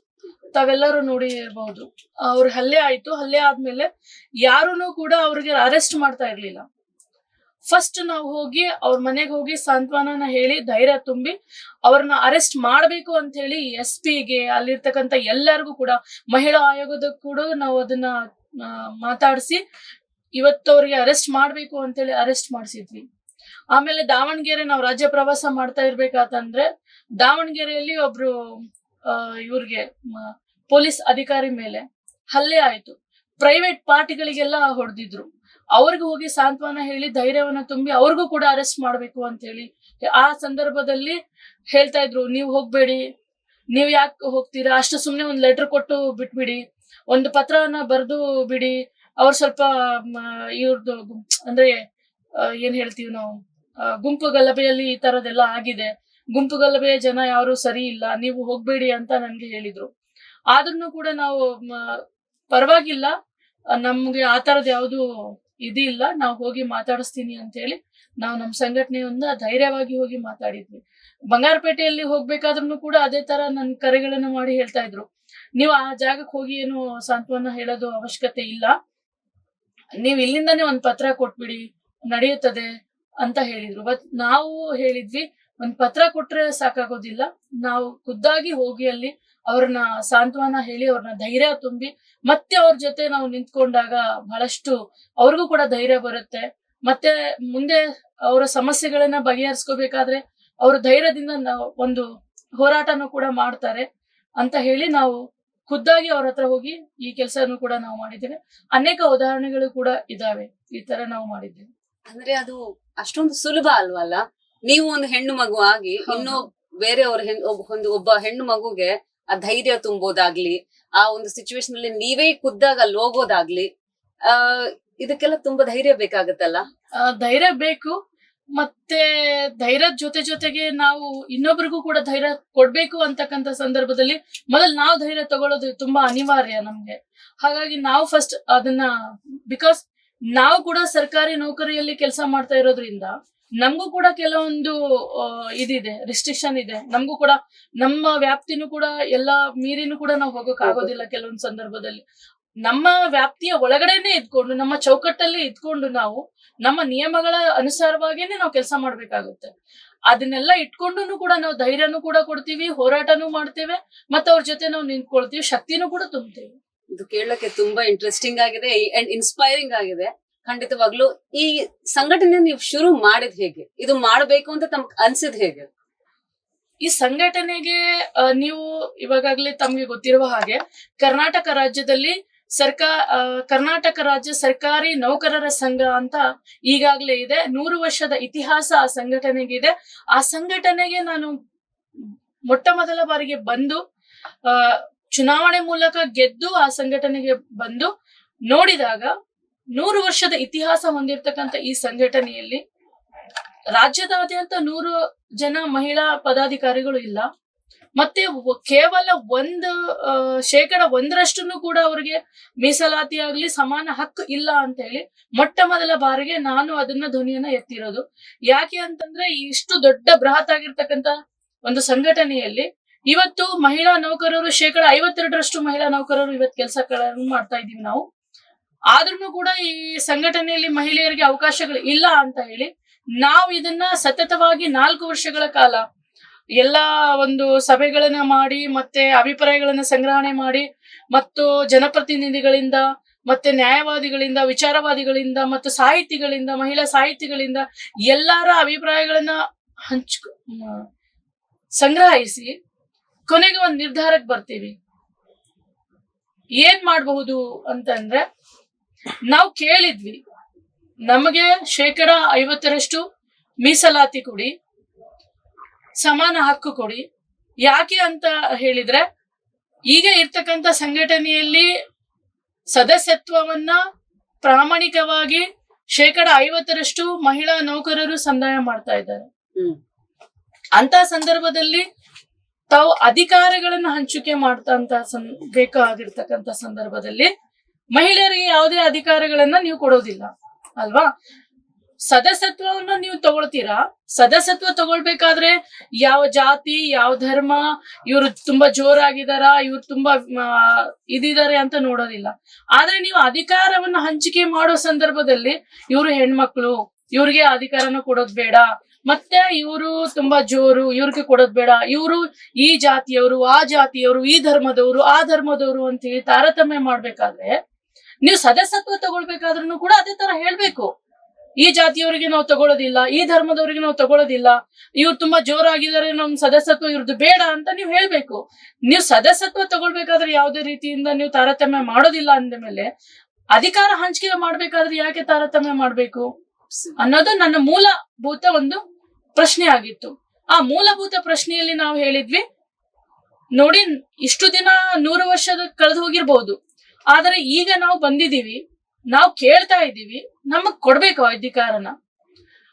ತಾವೆಲ್ಲರೂ ನೋಡಿ ಇರಬಹುದು. ಅವ್ರ ಹಲ್ಲೆ ಆಯ್ತು. ಹಲ್ಲೆ ಆದ್ಮೇಲೆ ಯಾರೂನು ಕೂಡ ಅವ್ರಿಗೆ ಅರೆಸ್ಟ್ ಮಾಡ್ತಾ ಇರ್ಲಿಲ್ಲ. ಫಸ್ಟ್ ನಾವು ಹೋಗಿ ಅವ್ರ ಮನೆಗೆ ಹೋಗಿ ಸಾಂತ್ವನ ಹೇಳಿ ಧೈರ್ಯ ತುಂಬಿ ಅವ್ರನ್ನ ಅರೆಸ್ಟ್ ಮಾಡ್ಬೇಕು ಅಂತ ಹೇಳಿ SP-ಗೆ ಅಲ್ಲಿರ್ತಕ್ಕಂಥ ಎಲ್ಲರಿಗೂ ಕೂಡ, ಮಹಿಳಾ ಆಯೋಗದ ಕೂಡ ನಾವು ಅದನ್ನ ಮಾತಾಡಿಸಿ ಇವತ್ತು ಅವ್ರಿಗೆ ಅರೆಸ್ಟ್ ಮಾಡ್ಬೇಕು ಅಂತ ಹೇಳಿ ಅರೆಸ್ಟ್ ಮಾಡಿಸಿದ್ವಿ. ಆಮೇಲೆ ದಾವಣಗೆರೆ ನಾವು ರಾಜ್ಯ ಪ್ರವಾಸ ಮಾಡ್ತಾ ಇರ್ಬೇಕಾತಂದ್ರೆ ದಾವಣಗೆರೆಯಲ್ಲಿ ಒಬ್ರು ಇವ್ರಿಗೆ ಪೊಲೀಸ್ ಅಧಿಕಾರಿ ಮೇಲೆ ಹಲ್ಲೆ ಆಯ್ತು. ಪ್ರೈವೇಟ್ ಪಾರ್ಟಿಗಳಿಗೆಲ್ಲ ಹೊಡೆದಿದ್ರು. ಅವ್ರಿಗೂ ಹೋಗಿ ಸಾಂತ್ವನ ಹೇಳಿ ಧೈರ್ಯವನ್ನ ತುಂಬಿ ಅವ್ರಿಗೂ ಕೂಡ ಅರೆಸ್ಟ್ ಮಾಡ್ಬೇಕು ಅಂತ ಹೇಳಿ ಆ ಸಂದರ್ಭದಲ್ಲಿ ಹೇಳ್ತಾ ಇದ್ರು, ನೀವ್ ಹೋಗ್ಬೇಡಿ, ನೀವ್ ಯಾಕೆ ಹೋಗ್ತೀರಾ, ಅಷ್ಟು ಸುಮ್ನೆ ಒಂದ್ ಲೆಟರ್ ಕೊಟ್ಟು ಬಿಟ್ಬಿಡಿ, ಒಂದು ಪತ್ರವನ್ನ ಬರೆದು ಬಿಡಿ, ಅವ್ರು ಸ್ವಲ್ಪ ಇವ್ರದ್ದು ಅಂದ್ರೆ ಏನ್ ಹೇಳ್ತೀವಿ ನಾವು, ಗುಂಪು ಗಲಭೆಯಲ್ಲಿ ಈ ತರದೆಲ್ಲ ಆಗಿದೆ, ಗುಂಪು ಗಲಭೆಯ ಜನ ಯಾರು ಸರಿ ಇಲ್ಲ, ನೀವು ಹೋಗ್ಬೇಡಿ ಅಂತ ನನ್ಗೆ ಹೇಳಿದ್ರು. ಆದ್ರೂ ಕೂಡ ನಾವು ಪರವಾಗಿಲ್ಲ, ನಮ್ಗೆ ಆ ತರದ್ ಯಾವ್ದು ಇದಿಲ್ಲ, ನಾವು ಹೋಗಿ ಮಾತಾಡಿಸ್ತೀನಿ ಅಂತ ಹೇಳಿ ನಾವು ನಮ್ಮ ಸಂಘಟನೆಯಿಂದ ಧೈರ್ಯವಾಗಿ ಹೋಗಿ ಮಾತಾಡಿದ್ವಿ. ಬಂಗಾರಪೇಟೆಯಲ್ಲಿ ಹೋಗ್ಬೇಕಾದ್ರೂ ಕೂಡ ಅದೇ ತರ ನನ್ ಕರೆಗಳನ್ನು ಮಾಡಿ ಹೇಳ್ತಾ ಇದ್ರು, ನೀವು ಆ ಜಾಗಕ್ಕೆ ಹೋಗಿ ಏನು ಸಾಂತ್ವನ ಹೇಳೋದು ಅವಶ್ಯಕತೆ ಇಲ್ಲ, ನೀವ್ ಇಲ್ಲಿಂದಾನೇ ಒಂದ್ ಪತ್ರ ಕೊಟ್ಬಿಡಿ ನಡೆಯುತ್ತದೆ ಅಂತ ಹೇಳಿದ್ರು. ಬಟ್ ನಾವು ಹೇಳಿದ್ವಿ, ಒಂದ್ ಪತ್ರ ಕೊಟ್ರೆ ಸಾಕಾಗೋದಿಲ್ಲ, ನಾವು ಖುದ್ದಾಗಿ ಹೋಗಿ ಅಲ್ಲಿ ಅವ್ರನ್ನ ಸಾಂತ್ವನ ಹೇಳಿ ಅವ್ರನ್ನ ಧೈರ್ಯ ತುಂಬಿ ಮತ್ತೆ ಅವ್ರ ಜೊತೆ ನಾವು ನಿಂತ್ಕೊಂಡಾಗ ಬಹಳಷ್ಟು ಅವ್ರಿಗೂ ಕೂಡ ಧೈರ್ಯ ಬರುತ್ತೆ. ಮತ್ತೆ ಮುಂದೆ ಅವರ ಸಮಸ್ಯೆಗಳನ್ನ ಬಗೆಹರಿಸ್ಕೋಬೇಕಾದ್ರೆ ಅವ್ರ ಧೈರ್ಯದಿಂದ ಒಂದು ಹೋರಾಟನೂ ಕೂಡ ಮಾಡ್ತಾರೆ ಅಂತ ಹೇಳಿ ನಾವು ಖುದ್ದಾಗಿ ಅವ್ರ ಹತ್ರ ಹೋಗಿ ಈ ಕೆಲಸನೂ ಕೂಡ ನಾವು ಮಾಡಿದ್ದೇವೆ. ಅನೇಕ ಉದಾಹರಣೆಗಳು ಕೂಡ ಇದಾವೆ ಈ ತರ ನಾವು ಮಾಡಿದ್ದೇವೆ. ಅಂದ್ರೆ ಅದು ಅಷ್ಟೊಂದು ಸುಲಭ ಅಲ್ವಲ್ಲ. ನೀವು ಒಂದು ಹೆಣ್ಣು ಮಗು ಆಗಿ ಇನ್ನು ಬೇರೆಯವ್ರ ಒಬ್ಬ ಹೆಣ್ಣು ಮಗುಗೆ ಆ ಧೈರ್ಯ ತುಂಬೋದಾಗ್ಲಿ, ಆ ಒಂದು ಸಿಚುವೇಶನ್ ಅಲ್ಲಿ ನೀವೇ ಖುದ್ದಾಗ ಅಲ್ಲಿ ಹೋಗೋದಾಗ್ಲಿ, ಇದಕ್ಕೆಲ್ಲ ತುಂಬಾ ಧೈರ್ಯ ಬೇಕಾಗತ್ತಲ್ಲ. ಧೈರ್ಯ ಬೇಕು, ಮತ್ತೆ ಧೈರ್ಯದ ಜೊತೆಗೆ ನಾವು ಇನ್ನೊಬ್ರಿಗೂ ಕೂಡ ಧೈರ್ಯ ಕೊಡ್ಬೇಕು ಅಂತಕ್ಕಂಥ ಸಂದರ್ಭದಲ್ಲಿ ಮೊದಲು ನಾವು ಧೈರ್ಯ ತಗೊಳ್ಳೋದು ತುಂಬಾ ಅನಿವಾರ್ಯ ನಮ್ಗೆ. ಹಾಗಾಗಿ ನಾವು ಫಸ್ಟ್ ಅದನ್ನ, ಬಿಕಾಸ್ ನಾವು ಕೂಡ ಸರ್ಕಾರಿ ನೌಕರಿಯಲ್ಲಿ ಕೆಲಸ ಮಾಡ್ತಾ ಇರೋದ್ರಿಂದ ನಮಗೂ ಕೂಡ ಕೆಲವೊಂದು ಇದಿದೆ, ರಿಸ್ಟ್ರಿಕ್ಷನ್ ಇದೆ. ನಮಗೂ ಕೂಡ ನಮ್ಮ ವ್ಯಾಪ್ತಿನೂ ಕೂಡ ಎಲ್ಲಾ ಮೀರಿನೂ ಕೂಡ ನಾವು ಹೋಗಕ್ ಆಗೋದಿಲ್ಲ. ಕೆಲವೊಂದು ಸಂದರ್ಭದಲ್ಲಿ ನಮ್ಮ ವ್ಯಾಪ್ತಿಯ ಒಳಗಡೆನೆ ಇದ್ಕೊಂಡು, ನಮ್ಮ ಚೌಕಟ್ಟಲ್ಲಿ ಇದ್ಕೊಂಡು ನಾವು ನಮ್ಮ ನಿಯಮಗಳ ಅನುಸಾರವಾಗೇನೆ ನಾವು ಕೆಲಸ ಮಾಡ್ಬೇಕಾಗುತ್ತೆ. ಅದನ್ನೆಲ್ಲ ಇಟ್ಕೊಂಡು ಕೂಡ ನಾವು ಧೈರ್ಯನೂ ಕೂಡ ಕೊಡ್ತೀವಿ, ಹೋರಾಟನೂ ಮಾಡ್ತೇವೆ, ಮತ್ತೆ ಅವ್ರ ಜೊತೆ ನಾವು ನಿಂತ್ಕೊಳ್ತೀವಿ, ಶಕ್ತಿನೂ ಕೂಡ ತುಂಬ್ತೇವೆ. ಇದು ಕೇಳಕ್ಕೆ ತುಂಬಾ ಇಂಟ್ರೆಸ್ಟಿಂಗ್ ಆಗಿದೆ ಅಂಡ್ ಇನ್ಸ್ಪೈರಿಂಗ್ ಆಗಿದೆ. ಖಂಡಿತವಾಗ್ಲು ಈ ಸಂಘಟನೆ ನೀವು ಶುರು ಮಾಡಿದ್ ಹೇಗೆ, ಇದು ಮಾಡ್ಬೇಕು ಅಂತ ತಮ್ಗೆ ಅನ್ಸಿದ್ ಹೇಗೆ? ಈ ಸಂಘಟನೆಗೆ ನೀವು ಇವಾಗಲೇ ತಮ್ಗೆ ಗೊತ್ತಿರುವ ಹಾಗೆ ಕರ್ನಾಟಕ ರಾಜ್ಯದಲ್ಲಿ ಕರ್ನಾಟಕ ರಾಜ್ಯ ಸರ್ಕಾರಿ ನೌಕರರ ಸಂಘ ಅಂತ ಈಗಾಗ್ಲೇ ಇದೆ. 100 ವರ್ಷದ ಇತಿಹಾಸ ಆ ಸಂಘಟನೆಗೆ ಇದೆ. ಆ ಸಂಘಟನೆಗೆ ನಾನು ಮೊಟ್ಟ ಮೊದಲ ಬಾರಿಗೆ ಬಂದು ಚುನಾವಣೆ ಮೂಲಕ ಗೆದ್ದು ಆ ಸಂಘಟನೆಗೆ ಬಂದು ನೋಡಿದಾಗ 100 ವರ್ಷದ ಇತಿಹಾಸ ಹೊಂದಿರತಕ್ಕಂತ ಈ ಸಂಘಟನೆಯಲ್ಲಿ ರಾಜ್ಯದಾದ್ಯಂತ 100 ಜನ ಮಹಿಳಾ ಪದಾಧಿಕಾರಿಗಳು ಇಲ್ಲ. ಮತ್ತೆ ಕೇವಲ 1% ಕೂಡ ಅವರಿಗೆ ಮೀಸಲಾತಿ ಆಗ್ಲಿ ಸಮಾನ ಹಕ್ಕು ಇಲ್ಲ ಅಂತ ಹೇಳಿ ಮೊಟ್ಟ ಮೊದಲ ಬಾರಿಗೆ ನಾನು ಅದನ್ನ ಧ್ವನಿಯನ್ನ ಎತ್ತಿರೋದು. ಯಾಕೆ ಅಂತಂದ್ರೆ ಇಷ್ಟು ದೊಡ್ಡ ಬೃಹತ್ ಆಗಿರ್ತಕ್ಕಂತ ಒಂದು ಸಂಘಟನೆಯಲ್ಲಿ ಇವತ್ತು ಮಹಿಳಾ ನೌಕರರು 52% ಮಹಿಳಾ ನೌಕರರು ಇವತ್ತು ಕೆಲಸಗಳನ್ನು ಮಾಡ್ತಾ ಇದೀವಿ ನಾವು. ಆದ್ರೂ ಕೂಡ ಈ ಸಂಘಟನೆಯಲ್ಲಿ ಮಹಿಳೆಯರಿಗೆ ಅವಕಾಶಗಳು ಇಲ್ಲ ಅಂತ ಹೇಳಿ ನಾವು ಇದನ್ನ ಸತತವಾಗಿ 4 ವರ್ಷಗಳ ಕಾಲ ಎಲ್ಲಾ ಒಂದು ಸಭೆಗಳನ್ನ ಮಾಡಿ, ಮತ್ತೆ ಅಭಿಪ್ರಾಯಗಳನ್ನ ಸಂಗ್ರಹಣೆ ಮಾಡಿ, ಮತ್ತು ಜನಪ್ರತಿನಿಧಿಗಳಿಂದ, ಮತ್ತೆ ನ್ಯಾಯವಾದಿಗಳಿಂದ, ವಿಚಾರವಾದಿಗಳಿಂದ, ಮತ್ತು ಸಾಹಿತಿಗಳಿಂದ, ಮಹಿಳಾ ಸಾಹಿತಿಗಳಿಂದ ಎಲ್ಲರ ಅಭಿಪ್ರಾಯಗಳನ್ನ ಸಂಗ್ರಹಿಸಿ ಕೊನೆಗೆ ಒಂದು ನಿರ್ಧಾರಕ್ಕೆ ಬರ್ತೀವಿ. ಏನ್ ಮಾಡಬಹುದು ಅಂತಂದ್ರೆ, ನಾವು ಕೇಳಿದ್ವಿ, ನಮಗೆ 50% ಮೀಸಲಾತಿ ಕೊಡಿ, ಸಮಾನ ಹಕ್ಕು ಕೊಡಿ. ಯಾಕೆ ಅಂತ ಹೇಳಿದ್ರೆ, ಈಗ ಇರ್ತಕ್ಕಂಥ ಸಂಘಟನೆಯಲ್ಲಿ ಸದಸ್ಯತ್ವವನ್ನ ಪ್ರಾಮಾಣಿಕವಾಗಿ 50% ಮಹಿಳಾ ನೌಕರರು ಸಂದಾಯ ಮಾಡ್ತಾ ಇದ್ದಾರೆ. ಅಂತ ಸಂದರ್ಭದಲ್ಲಿ ತಾವು ಅಧಿಕಾರಗಳನ್ನ ಹಂಚಿಕೆ ಬೇಕಾಗಿರ್ತಕ್ಕಂಥ ಸಂದರ್ಭದಲ್ಲಿ ಮಹಿಳೆಯರಿಗೆ ಯಾವುದೇ ಅಧಿಕಾರಗಳನ್ನ ನೀವು ಕೊಡೋದಿಲ್ಲ ಅಲ್ವಾ? ಸದಸ್ಯತ್ವವನ್ನ ನೀವು ತಗೊಳ್ತೀರಾ. ಸದಸ್ಯತ್ವ ತಗೊಳ್ಬೇಕಾದ್ರೆ ಯಾವ ಜಾತಿ, ಯಾವ ಧರ್ಮ, ಇವ್ರು ತುಂಬಾ ಜೋರಾಗಿದಾರ, ಇವ್ರು ತುಂಬಾ ಇದಿದ್ದಾರೆ ಅಂತ ನೋಡೋದಿಲ್ಲ. ಆದ್ರೆ ನೀವು ಅಧಿಕಾರವನ್ನ ಹಂಚಿಕೆ ಮಾಡೋ ಸಂದರ್ಭದಲ್ಲಿ ಇವ್ರು ಹೆಣ್ಮಕ್ಳು, ಇವ್ರಿಗೆ ಅಧಿಕಾರನ ಕೊಡೋದ್ ಬೇಡ, ಮತ್ತೆ ಇವರು ತುಂಬಾ ಜೋರು, ಇವ್ರಿಗೆ ಕೊಡೋದ್ ಬೇಡ, ಇವರು ಈ ಜಾತಿಯವರು, ಆ ಜಾತಿಯವರು, ಈ ಧರ್ಮದವರು, ಆ ಧರ್ಮದವರು ಅಂತ ಹೇಳಿ ತಾರತಮ್ಯ ಮಾಡ್ಬೇಕಾದ್ರೆ, ನೀವು ಸದಸ್ಯತ್ವ ತಗೊಳ್ಬೇಕಾದ್ರೂ ಕೂಡ ಅದೇ ತರ ಹೇಳ್ಬೇಕು. ಈ ಜಾತಿಯವರಿಗೆ ನಾವು ತಗೊಳ್ಳೋದಿಲ್ಲ, ಈ ಧರ್ಮದವರಿಗೆ ನಾವು ತಗೊಳ್ಳೋದಿಲ್ಲ, ಇವ್ರು ತುಂಬಾ ಜೋರಾಗಿದ್ದಾರೆ, ನಮ್ ಸದಸ್ಯತ್ವ ಇವ್ರದ್ದು ಬೇಡ ಅಂತ ನೀವು ಹೇಳ್ಬೇಕು. ನೀವು ಸದಸ್ಯತ್ವ ತಗೊಳ್ಬೇಕಾದ್ರೆ ಯಾವುದೇ ರೀತಿಯಿಂದ ನೀವು ತಾರತಮ್ಯ ಮಾಡೋದಿಲ್ಲ ಅಂದ ಮೇಲೆ ಅಧಿಕಾರ ಹಂಚಿಕೆ ಮಾಡ್ಬೇಕಾದ್ರೆ ಯಾಕೆ ತಾರತಮ್ಯ ಮಾಡ್ಬೇಕು ಅನ್ನೋದು ನನ್ನ ಮೂಲಭೂತ ಒಂದು ಪ್ರಶ್ನೆ ಆಗಿತ್ತು. ಆ ಮೂಲಭೂತ ಪ್ರಶ್ನೆಯಲ್ಲಿ ನಾವು ಹೇಳಿದ್ವಿ, ನೋಡಿ, ಇಷ್ಟು ದಿನ 100 ವರ್ಷದ ಕಳೆದು ಹೋಗಿರ್ಬಹುದು, ಆದ್ರೆ ಈಗ ನಾವು ಬಂದಿದೀವಿ, ನಾವು ಕೇಳ್ತಾ ಇದ್ದೀವಿ, ನಮಗ್ ಕೊಡ್ಬೇಕು ಅಧಿಕಾರನ.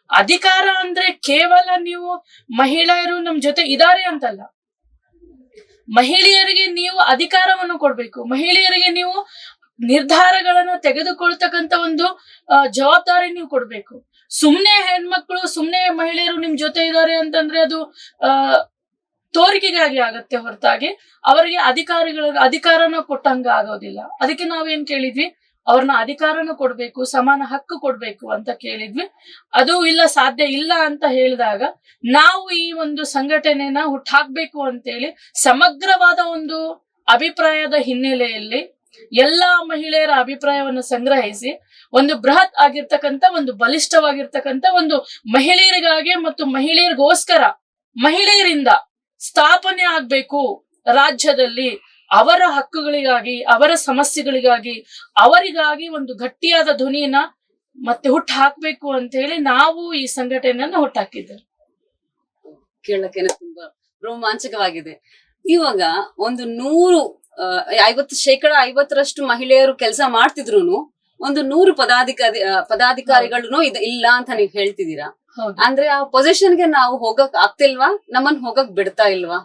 ಅಧಿಕಾರ ಅಂದ್ರೆ ಕೇವಲ ನೀವು ಮಹಿಳೆಯರು ನಮ್ ಜೊತೆ ಇದಾರೆ ಅಂತಲ್ಲ, ಮಹಿಳೆಯರಿಗೆ ನೀವು ಅಧಿಕಾರವನ್ನು ಕೊಡ್ಬೇಕು. ಮಹಿಳೆಯರಿಗೆ ನೀವು ನಿರ್ಧಾರಗಳನ್ನ ತೆಗೆದುಕೊಳ್ತಕ್ಕಂತ ಒಂದು ಜವಾಬ್ದಾರಿ ನೀವು ಕೊಡ್ಬೇಕು. ಸುಮ್ನೆ ಹೆಣ್ಮಕ್ಳು, ಸುಮ್ನೆ ಮಹಿಳೆಯರು ನಿಮ್ ಜೊತೆ ಇದ್ದಾರೆ ಅಂತಂದ್ರೆ ಅದು ತೋರಿಕೆಗಾಗಿ ಆಗತ್ತೆ ಹೊರತಾಗಿ ಅವರಿಗೆ ಅಧಿಕಾರನ ಕೊಟ್ಟಂಗ ಆಗೋದಿಲ್ಲ. ಅದಕ್ಕೆ ನಾವೇನ್ ಕೇಳಿದ್ವಿ, ಅವ್ರನ್ನ ಅಧಿಕಾರನ ಕೊಡ್ಬೇಕು, ಸಮಾನ ಹಕ್ಕು ಕೊಡ್ಬೇಕು ಅಂತ ಕೇಳಿದ್ವಿ. ಅದು ಇಲ್ಲ, ಸಾಧ್ಯ ಇಲ್ಲ ಅಂತ ಹೇಳಿದಾಗ ನಾವು ಈ ಒಂದು ಸಂಘಟನೆನ ಹುಟ್ಟಾಕ್ಬೇಕು ಅಂತೇಳಿ ಸಮಗ್ರವಾದ ಒಂದು ಅಭಿಪ್ರಾಯದ ಹಿನ್ನೆಲೆಯಲ್ಲಿ ಎಲ್ಲಾ ಮಹಿಳೆಯರ ಅಭಿಪ್ರಾಯವನ್ನು ಸಂಗ್ರಹಿಸಿ ಒಂದು ಬೃಹತ್ ಆಗಿರ್ತಕ್ಕಂಥ, ಒಂದು ಬಲಿಷ್ಠವಾಗಿರ್ತಕ್ಕಂಥ, ಒಂದು ಮಹಿಳೆಯರಿಗಾಗಿ ಮತ್ತು ಮಹಿಳೆಯರಿಗೋಸ್ಕರ, ಮಹಿಳೆಯರಿಂದ ಸ್ಥಾಪನೆ ಆಗ್ಬೇಕು ರಾಜ್ಯದಲ್ಲಿ, ಅವರ ಹಕ್ಕುಗಳಿಗಾಗಿ, ಅವರ ಸಮಸ್ಯೆಗಳಿಗಾಗಿ, ಅವರಿಗಾಗಿ ಒಂದು ಗಟ್ಟಿಯಾದ ಧ್ವನಿಯನ್ನ ಮತ್ತೆ ಹುಟ್ಟು ಹಾಕ್ಬೇಕು ಅಂತ ಹೇಳಿ ನಾವು ಈ ಸಂಘಟನೆಯನ್ನ ಹುಟ್ಟಾಕಿದ್ದೇವೆ. ಕೇಳಕ್ಕೆ ತುಂಬಾ ರೋಮಾಂಚಕವಾಗಿದೆ. ಇವಾಗ ಒಂದು 50% ಮಹಿಳೆಯರು ಕೆಲಸ ಮಾಡ್ತಿದ್ರು, ಒಂದು 100 ಪದಾಧಿಕಾರಿಗಳು ಇಲ್ಲ ಅಂತ ನೀವ್ ಹೇಳ್ತಿದ್ದೀರಾ. ಅಂದ್ರೆ ಆ ಪೊಸಿಷನ್ಗೆ ನಾವು ಹೋಗಕ್ ಆಗ್ತಿಲ್ವಾ? ನಮ್ಮನ್ ಹೋಗಕ್ ಬಿಡ್ತಾ ಇಲ್ವಾ?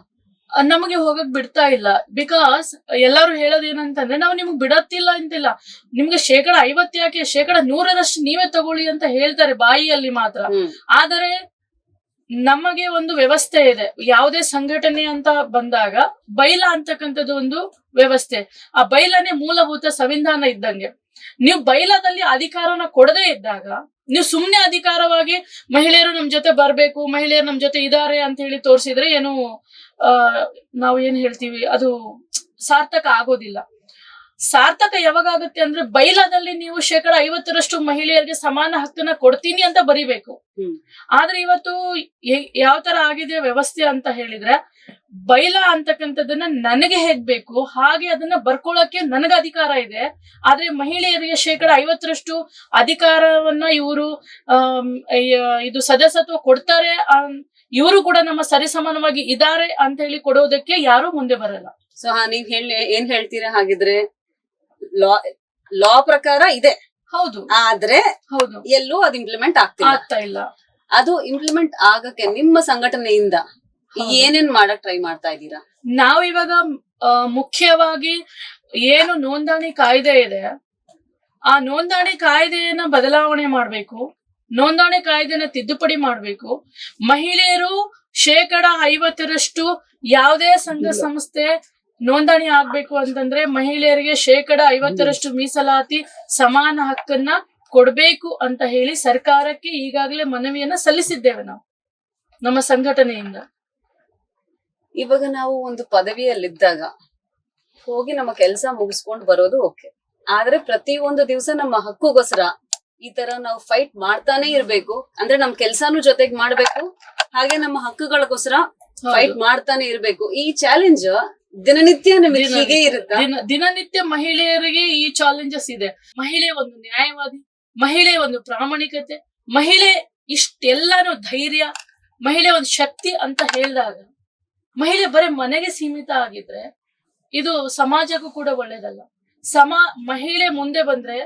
ನಮಗೆ ಹೋಗಕ್ ಬಿಡ್ತಾ ಇಲ್ಲ. ಬಿಕಾಸ್ ಎಲ್ಲಾರು ಹೇಳೋದೇನಂತಂದ್ರೆ, ನಾವು ನಿಮ್ಗೆ ಬಿಡತ್ತಿಲ್ಲ ಅಂತಿಲ್ಲ, ನಿಮ್ಗೆ 50% ಯಾಕೆ, 100% ನೀವೇ ತಗೊಳ್ಳಿ ಅಂತ ಹೇಳ್ತಾರೆ ಬಾಯಿಯಲ್ಲಿ ಮಾತ್ರ. ಆದರೆ ನಮಗೆ ಒಂದು ವ್ಯವಸ್ಥೆ ಇದೆ. ಯಾವುದೇ ಸಂಘಟನೆ ಅಂತ ಬಂದಾಗ ಬೈಲ ಅಂತಕ್ಕಂಥದ್ದು ಒಂದು ವ್ಯವಸ್ಥೆ. ಆ ಬೈಲನೇ ಮೂಲಭೂತ ಸಂವಿಧಾನ ಇದ್ದಂಗೆ. ನೀವು ಬೈಲದಲ್ಲಿ ಅಧಿಕಾರನ ಕೊಡದೇ ಇದ್ದಾಗ, ನೀವು ಸುಮ್ನೆ ಅಧಿಕಾರವಾಗಿ ಮಹಿಳೆಯರು ನಮ್ ಜೊತೆ ಬರ್ಬೇಕು, ಮಹಿಳೆಯರು ನಮ್ ಜೊತೆ ಇದಾರೆ ಅಂತ ಹೇಳಿ ತೋರಿಸಿದ್ರೆ ಏನು ನಾವು ಏನ್ ಹೇಳ್ತೀವಿ, ಅದು ಸಾರ್ಥಕ ಆಗೋದಿಲ್ಲ. ಸಾರ್ಥಕ ಯಾವಾಗ ಆಗುತ್ತೆ ಅಂದ್ರೆ, ಬೈಲಾದಲ್ಲಿ ನೀವು 50% ಮಹಿಳೆಯರಿಗೆ ಸಮಾನ ಹಕ್ಕನ್ನ ಕೊಡ್ತೀನಿ ಅಂತ ಬರಿಬೇಕು. ಆದ್ರೆ ಇವತ್ತು ಯಾವ ತರ ಆಗಿದೆ ವ್ಯವಸ್ಥೆ ಅಂತ ಹೇಳಿದ್ರೆ, ಬೈಲ ಅಂತಕ್ಕಂಥದ್ದನ್ನ ನನಗೆ ಹೇಗ್ ಬೇಕು ಹಾಗೆ ಅದನ್ನ ಬರ್ಕೊಳಕ್ಕೆ ನನಗ ಅಧಿಕಾರ ಇದೆ. ಆದ್ರೆ ಮಹಿಳೆಯರಿಗೆ 50% ಅಧಿಕಾರವನ್ನ ಇವರು ಇದು ಸದಸ್ಯತ್ವ ಕೊಡ್ತಾರೆ, ಇವರು ಕೂಡ ನಮ್ಮ ಸರಿಸಮಾನವಾಗಿ ಇದ್ದಾರೆ ಅಂತ ಹೇಳಿ ಕೊಡೋದಕ್ಕೆ ಯಾರು ಮುಂದೆ ಬರಲ್ಲ. ಸೊ ನೀವ್ ಏನ್ ಹೇಳ್ತೀರಾ ಹಾಗಿದ್ರೆ, ಲಾ ಪ್ರಕಾರ ಇದೆ, ಹೌದು, ಆದ್ರೆ ಹೌದು, ಎಲ್ಲೂ ಅದು ಇಂಪ್ಲಿಮೆಂಟ್ ಆಗ್ತಾ ಇಲ್ಲ. ಅದು ಇಂಪ್ಲಿಮೆಂಟ್ ಆಗಕ್ಕೆ ನಿಮ್ಮ ಸಂಘಟನೆಯಿಂದ ಏನೇನ್ ಮಾಡಕ್ ಟ್ರೈ ಮಾಡ್ತಾ ಇದ್ದೀರಾ? ನಾವು ಇವಾಗ ಮುಖ್ಯವಾಗಿ ಏನು ನೋಂದಣಿ ಕಾಯ್ದೆ ಇದೆ, ಆ ನೋಂದಣಿ ಕಾಯ್ದೆಯನ್ನ ಬದಲಾವಣೆ ಮಾಡ್ಬೇಕು, ನೋಂದಣಿ ಕಾಯ್ದೆನ ತಿದ್ದುಪಡಿ ಮಾಡ್ಬೇಕು. ಮಹಿಳೆಯರು 50% ಯಾವುದೇ ಸಂಘ ಸಂಸ್ಥೆ ನೋಂದಣಿ ಆಗ್ಬೇಕು ಅಂತಂದ್ರೆ ಮಹಿಳೆಯರಿಗೆ 50% ಮೀಸಲಾತಿ, ಸಮಾನ ಹಕ್ಕನ್ನ ಕೊಡ್ಬೇಕು ಅಂತ ಹೇಳಿ ಸರ್ಕಾರಕ್ಕೆ ಈಗಾಗಲೇ ಮನವಿಯನ್ನ ಸಲ್ಲಿಸಿದ್ದೇವೆ ನಾವು ನಮ್ಮ ಸಂಘಟನೆಯಿಂದ. ಇವಾಗ ನಾವು ಒಂದು ಪದವಿಯಲ್ಲಿದ್ದಾಗ ಹೋಗಿ ನಮ್ಮ ಕೆಲಸ ಮುಗಿಸ್ಕೊಂಡು ಬರೋದು ಓಕೆ, ಆದ್ರೆ ಪ್ರತಿ ಒಂದು ದಿವಸ ನಮ್ಮ ಹಕ್ಕುಗೋಸ್ಕರ ಈ ತರ ನಾವು ಫೈಟ್ ಮಾಡ್ತಾನೆ ಇರ್ಬೇಕು. ಅಂದ್ರೆ ನಮ್ ಕೆಲ್ಸಾನು ಜೊತೆಗ್ ಮಾಡ್ಬೇಕು, ಹಾಗೆ ನಮ್ಮ ಹಕ್ಕುಗಳಿಗೋಸ್ಕರ ಫೈಟ್ ಮಾಡ್ತಾನೆ ಇರ್ಬೇಕು. ಈ ಚಾಲೆಂಜ್ ದಿನನಿತ್ಯ ನಮಗೆ ಹೀಗೆ ಇರುತ್ತೆ. ದಿನನಿತ್ಯ ಮಹಿಳೆಯರಿಗೆ ಈ ಚಾಲೆಂಜಸ್ ಇದೆ. ಮಹಿಳೆ ಒಂದು ನ್ಯಾಯವಾದಿ, ಮಹಿಳೆ ಒಂದು ಪ್ರಾಮಾಣಿಕತೆ, ಮಹಿಳೆ ಇಷ್ಟೆಲ್ಲಾನು ಧೈರ್ಯ, ಮಹಿಳೆ ಒಂದು ಶಕ್ತಿ ಅಂತ ಹೇಳಿದಾಗ, ಮಹಿಳೆ ಬರೀ ಮನೆಗೆ ಸೀಮಿತ ಆಗಿದ್ರೆ ಇದು ಸಮಾಜಕ್ಕೂ ಕೂಡ ಒಳ್ಳೇದಲ್ಲ. ಮಹಿಳೆ ಮುಂದೆ ಬಂದ್ರೆ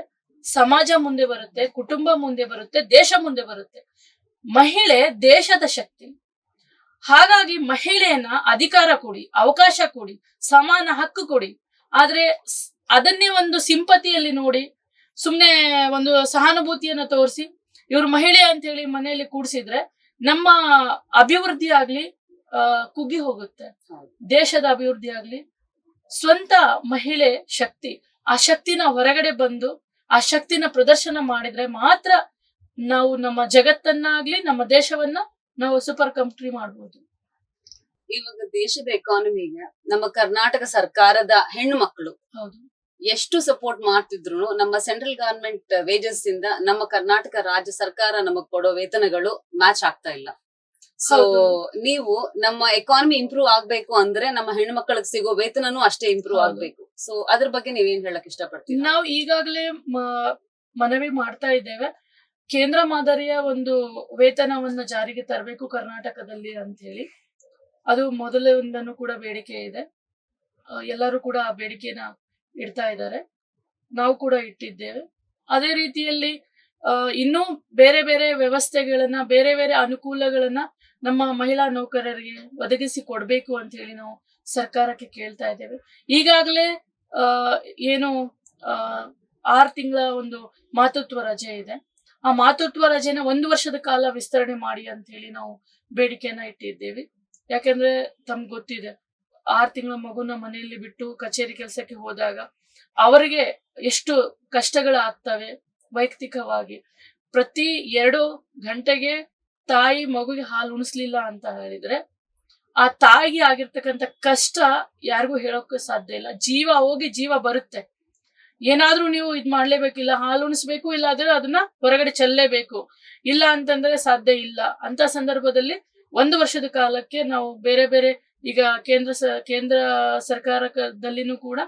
ಸಮಾಜ ಮುಂದೆ ಬರುತ್ತೆ, ಕುಟುಂಬ ಮುಂದೆ ಬರುತ್ತೆ, ದೇಶ ಮುಂದೆ ಬರುತ್ತೆ. ಮಹಿಳೆ ದೇಶದ ಶಕ್ತಿ. ಹಾಗಾಗಿ ಮಹಿಳೆಯನ್ನ ಅಧಿಕಾರ ಕೊಡಿ, ಅವಕಾಶ ಕೊಡಿ, ಸಮಾನ ಹಕ್ಕು ಕೊಡಿ. ಆದ್ರೆ ಅದನ್ನೇ ಒಂದು ಸಿಂಪತಿಯಲ್ಲಿ ನೋಡಿ, ಸುಮ್ನೆ ಒಂದು ಸಹಾನುಭೂತಿಯನ್ನ ತೋರಿಸಿ ಇವ್ರು ಮಹಿಳೆ ಅಂತ ಹೇಳಿ ಮನೆಯಲ್ಲಿ ಕೂಡ್ಸಿದ್ರೆ ನಮ್ಮ ಅಭಿವೃದ್ಧಿ ಆಗ್ಲಿ ಕುಗ್ಗಿ ಹೋಗುತ್ತೆ, ದೇಶದ ಅಭಿವೃದ್ಧಿ ಆಗ್ಲಿ. ಸ್ವಂತ ಮಹಿಳೆ ಶಕ್ತಿ, ಆ ಶಕ್ತಿನ ಹೊರಗಡೆ ಬಂದು ಆ ಶಕ್ತಿನ ಪ್ರದರ್ಶನ ಮಾಡಿದ್ರೆ ಮಾತ್ರ ನಾವು ನಮ್ಮ ಜಗತ್ತನ್ನಾಗ್ಲಿ ನಮ್ಮ ದೇಶವನ್ನ ನಾವು ಸೂಪರ್ ಕಂಟ್ರಿ ಮಾಡ್ಬೋದು. ಇವಾಗ ದೇಶದ ಎಕಾನಮಿಗೆ ನಮ್ಮ ಕರ್ನಾಟಕ ಸರ್ಕಾರದ ಹೆಣ್ಣು ಮಕ್ಕಳು ಎಷ್ಟು ಸಪೋರ್ಟ್ ಮಾಡ್ತಿದ್ರು, ನಮ್ಮ ಸೆಂಟ್ರಲ್ ಗವರ್ಮೆಂಟ್ ವೇಜಸ್ ಇಂದ ನಮ್ಮ ಕರ್ನಾಟಕ ರಾಜ್ಯ ಸರ್ಕಾರ ನಮಗ್ ಕೊಡೋ ವೇತನಗಳು ಮ್ಯಾಚ್ ಆಗ್ತಾ ಇಲ್ಲ. ಸೊ ನೀವು ನಮ್ಮ ಎಕಾನಮಿ ಇಂಪ್ರೂವ್ ಆಗ್ಬೇಕು ಅಂದ್ರೆ ನಮ್ಮ ಹೆಣ್ಣು ಮಕ್ಕಳಿಗೆ ಸಿಗೋ ವೇತನನು ಅಷ್ಟೇ ಇಂಪ್ರೂವ್ ಆಗ್ಬೇಕು. ಸೊ ಅದ್ರ ಬಗ್ಗೆ ನೀವೇನ್ ಹೇಳಕ್ ಇಷ್ಟಪಡ್ತೀವಿ? ನಾವು ಈಗಾಗಲೇ ಮನವಿ ಮಾಡ್ತಾ ಇದ್ದೇವೆ, ಕೇಂದ್ರ ಮಾದರಿಯ ಒಂದು ವೇತನವನ್ನ ಜಾರಿಗೆ ತರಬೇಕು ಕರ್ನಾಟಕದಲ್ಲಿ ಅಂತ ಹೇಳಿ. ಅದು ಮೊದಲಿಂದನೂ ಕೂಡ ಬೇಡಿಕೆ ಇದೆ. ಎಲ್ಲರೂ ಕೂಡ ಆ ಬೇಡಿಕೆನ ಇಡ್ತಾ ಇದ್ದಾರೆ, ನಾವು ಕೂಡ ಇಟ್ಟಿದ್ದೇವೆ. ಅದೇ ರೀತಿಯಲ್ಲಿ ಇನ್ನೂ ಬೇರೆ ಬೇರೆ ವ್ಯವಸ್ಥೆಗಳನ್ನ, ಬೇರೆ ಬೇರೆ ಅನುಕೂಲಗಳನ್ನ ನಮ್ಮ ಮಹಿಳಾ ನೌಕರರಿಗೆ ಒದಗಿಸಿ ಕೊಡ್ಬೇಕು ಅಂತ ಹೇಳಿ ನಾವು ಸರ್ಕಾರಕ್ಕೆ ಕೇಳ್ತಾ ಇದ್ದೇವೆ. ಈಗಾಗಲೇ ಏನು 6 ತಿಂಗಳ ಒಂದು ಮಾತೃತ್ವ ರಜೆ ಇದೆ. ಆ ಮಾತೃತ್ವ ರಜೆನ 1 ವರ್ಷದ ಕಾಲ ವಿಸ್ತರಣೆ ಮಾಡಿ ಅಂತ ಹೇಳಿ ನಾವು ಬೇಡಿಕೆಯನ್ನ ಇಟ್ಟಿದ್ದೇವೆ. ಯಾಕಂದ್ರೆ ತಮ್ಗೆ ಗೊತ್ತಿದೆ, 6 ತಿಂಗಳ ಮಗುನ ಮನೆಯಲ್ಲಿ ಬಿಟ್ಟು ಕಚೇರಿ ಕೆಲಸಕ್ಕೆ ಹೋದಾಗ ಅವರಿಗೆ ಎಷ್ಟು ಕಷ್ಟಗಳಾಗ್ತವೆ. ವೈಯಕ್ತಿಕವಾಗಿ ಪ್ರತಿ 2 ಗಂಟೆಗೆ ತಾಯಿ ಮಗುಗೆ ಹಾಲು ಉಣಿಸ್ಲಿಲ್ಲ ಅಂತ ಹೇಳಿದ್ರೆ ಆ ತಾಯಿಗೆ ಆಗಿರ್ತಕ್ಕಂಥ ಕಷ್ಟ ಯಾರಿಗೂ ಹೇಳೋಕೆ ಸಾಧ್ಯ ಇಲ್ಲ. ಜೀವ ಹೋಗಿ ಜೀವ ಬರುತ್ತೆ. ಏನಾದ್ರೂ ನೀವು ಇದ್ ಮಾಡ್ಲೇಬೇಕಿಲ್ಲ, ಹಾಲು ಉಣಿಸ್ಬೇಕು, ಇಲ್ಲ ಆದ್ರೆ ಅದನ್ನ ಹೊರಗಡೆ ಚೆಲ್ಲೇಬೇಕು, ಇಲ್ಲ ಅಂತಂದ್ರೆ ಸಾಧ್ಯ ಇಲ್ಲ. ಅಂತ ಸಂದರ್ಭದಲ್ಲಿ 1 ವರ್ಷದ ಕಾಲಕ್ಕೆ ನಾವು ಬೇರೆ ಬೇರೆ ಈಗ ಕೇಂದ್ರ ಸರ್ಕಾರದಲ್ಲಿನೂ ಕೂಡ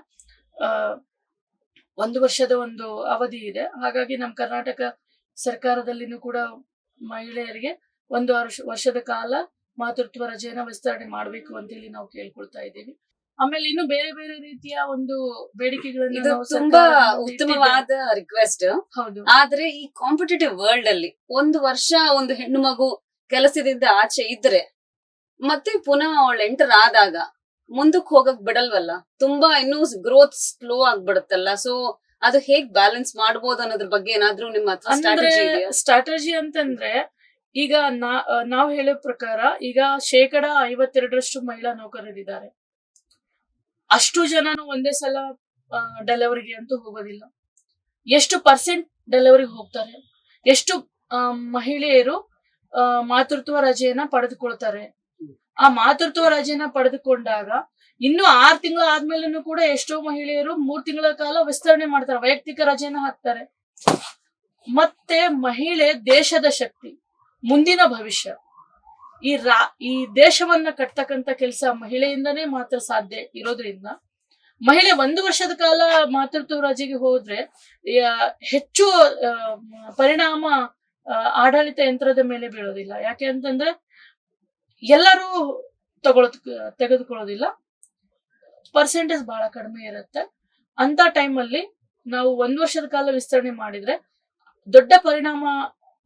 1 ವರ್ಷದ ಒಂದು ಅವಧಿ ಇದೆ. ಹಾಗಾಗಿ ನಮ್ಮ ಕರ್ನಾಟಕ ಸರ್ಕಾರದಲ್ಲಿನೂ ಕೂಡ ಮಹಿಳೆಯರಿಗೆ 1 ವರ್ಷದ ಕಾಲ ಮಾತೃತ್ವ ರಜೆಯನ್ನ ವಿಸ್ತರಣೆ ಮಾಡ್ಬೇಕು ಅಂತ ಹೇಳಿ ನಾವು ಕೇಳ್ಕೊಳ್ತಾ ಇದ್ದೀವಿ. ಆಮೇಲೆ ಇನ್ನು ಬೇರೆ ಬೇರೆ ರೀತಿಯ ಒಂದು ಬೇಡಿಕೆಗಳನ್ನ ಇದು ನಾವು ತುಂಬಾ ಸರ್ಕಾರದ ಮುಂದೆ ಉತ್ತಮವಾದ ರಿಕ್ವೆಸ್ಟ್. ಹೌದು. ಆದ್ರೆ ಈ ಕಾಂಪಿಟೇಟಿವ್ ವರ್ಲ್ಡ್ ಅಲ್ಲಿ 1 ವರ್ಷ ಒಂದು ಹೆಣ್ಣು ಮಗು ಕೆಲಸದಿಂದ ಆಚೆ ಇದ್ರೆ ಮತ್ತೆ ಪುನಃ ಅವಳು ಎಂಟರ್ ಆದಾಗ ಮುಂದಕ್ಕೆ ಹೋಗಕ್ ಬಿಡಲ್ವಲ್ಲ, ತುಂಬಾ ಇನ್ನೂ ಗ್ರೋತ್ ಸ್ಲೋ ಆಗ್ಬಿಡುತ್ತಲ್ಲ. ಸೊ ಅದು ಹೇಗ್ ಬ್ಯಾಲೆನ್ಸ್ ಮಾಡ್ಬೋದು ಅನ್ನೋದ್ರ ಬಗ್ಗೆ ಏನಾದ್ರೂ ನಿಮ್ಮ ಹತ್ರ ಅಂದ್ರೆ ಸ್ಟ್ರಾಟಜಿ ಇದೆಯಾ? ಸ್ಟ್ರಾಟಜಿ ಅಂತಂದ್ರೆ ಈಗ ನಾವು ಹೇಳೋ ಪ್ರಕಾರ ಈಗ 52% ಮಹಿಳಾ ನೌಕರರಿದ್ದಾರೆ. ಅಷ್ಟು ಜನನು ಒಂದೇ ಸಲ ಡೆಲಿವರಿಗೆ ಅಂತೂ ಹೋಗೋದಿಲ್ಲ. ಎಷ್ಟು ಪರ್ಸೆಂಟ್ ಡೆಲಿವರಿಗೆ ಹೋಗ್ತಾರೆ, ಎಷ್ಟು ಮಹಿಳೆಯರು ಮಾತೃತ್ವ ರಜೆಯನ್ನ ಪಡೆದುಕೊಳ್ತಾರೆ. ಆ ಮಾತೃತ್ವ ರಜೆನ ಪಡೆದುಕೊಂಡಾಗ ಇನ್ನು 6 ತಿಂಗಳ ಆದ್ಮೇಲೂ ಕೂಡ ಎಷ್ಟೋ ಮಹಿಳೆಯರು 3 ತಿಂಗಳ ಕಾಲ ವಿಸ್ತರಣೆ ಮಾಡ್ತಾರೆ, ವೈಯಕ್ತಿಕ ರಜೆನ ಹಾಕ್ತಾರೆ. ಮತ್ತೆ ಮಹಿಳೆ ದೇಶದ ಶಕ್ತಿ, ಮುಂದಿನ ಭವಿಷ್ಯ. ಈ ದೇಶವನ್ನ ಕಟ್ತಕ್ಕಂತ ಕೆಲಸ ಮಹಿಳೆಯಿಂದನೇ ಮಾತ್ರ ಸಾಧ್ಯ ಇರೋದ್ರಿಂದ ಮಹಿಳೆ 1 ವರ್ಷದ ಕಾಲ ಮಾತೃತ್ವ ರಜೆಗೆ ಹೋದ್ರೆ ಹೆಚ್ಚು ಪರಿಣಾಮ ಆಡಳಿತ ಯಂತ್ರದ ಮೇಲೆ ಬೀಳೋದಿಲ್ಲ. ಯಾಕೆ ಅಂತಂದ್ರೆ ಎಲ್ಲರೂ ತೆಗೆದುಕೊಳ್ಳೋದಿಲ್ಲ, ಪರ್ಸೆಂಟೇಜ್ ಬಹಳ ಕಡಿಮೆ ಇರುತ್ತೆ. ಅಂತ ಟೈಮಲ್ಲಿ ನಾವು 1 ವರ್ಷದ ಕಾಲ ವಿಸ್ತರಣೆ ಮಾಡಿದ್ರೆ ದೊಡ್ಡ ಪರಿಣಾಮ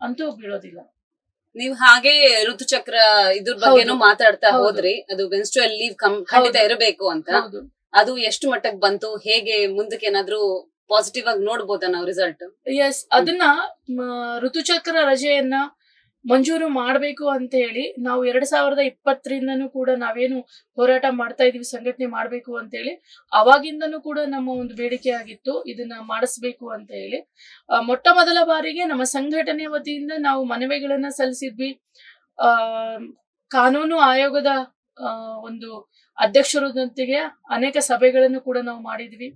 ಅಂತೂ ಬೀಳೋದಿಲ್ಲ. ನೀವು ಹಾಗೆ ಋತುಚಕ್ರ ಇದ್ರ ಬಗ್ಗೆನೂ ಮಾತಾಡ್ತಾ ಹೋದ್ರಿ, ಅದು ಮೆನ್ಸ್ಟ್ರುಯಲ್ ಲೀವ್ ಖಂಡಿತ ಇರಬೇಕು ಅಂತ. ಅದು ಎಷ್ಟು ಮಟ್ಟಕ್ಕೆ ಬಂತು, ಹೇಗೆ ಮುಂದಕ್ಕೆ ಏನಾದ್ರೂ ಪಾಸಿಟಿವ್ ಆಗಿ ನೋಡ್ಬೋದಾ ನಾವು ರಿಸಲ್ಟ್? ಎಸ್, ಅದನ್ನ ಋತುಚಕ್ರ ರಜೆಯನ್ನ ಮಂಜೂರು ಮಾಡ್ಬೇಕು ಅಂತ ಹೇಳಿ ನಾವು 2020ರಿಂದನೂ ಕೂಡ ನಾವೇನು ಹೋರಾಟ ಮಾಡ್ತಾ ಇದೀವಿ, ಸಂಘಟನೆ ಮಾಡ್ಬೇಕು ಅಂತ ಹೇಳಿ ಅವಾಗಿಂದನೂ ಕೂಡ ನಮ್ಮ ಒಂದು ಬೇಡಿಕೆ ಆಗಿತ್ತು, ಇದನ್ನ ಮಾಡಿಸ್ಬೇಕು ಅಂತ ಹೇಳಿ. ಮೊಟ್ಟ ಮೊದಲ ಬಾರಿಗೆ ನಮ್ಮ ಸಂಘಟನೆ ವತಿಯಿಂದ ನಾವು ಮನವಿಗಳನ್ನ ಸಲ್ಲಿಸಿದ್ವಿ. ಕಾನೂನು ಆಯೋಗದ ಒಂದು ಅಧ್ಯಕ್ಷರೊಂದಿಗೆ ಅನೇಕ ಸಭೆಗಳನ್ನು ಕೂಡ ನಾವು ಮಾಡಿದ್ವಿ.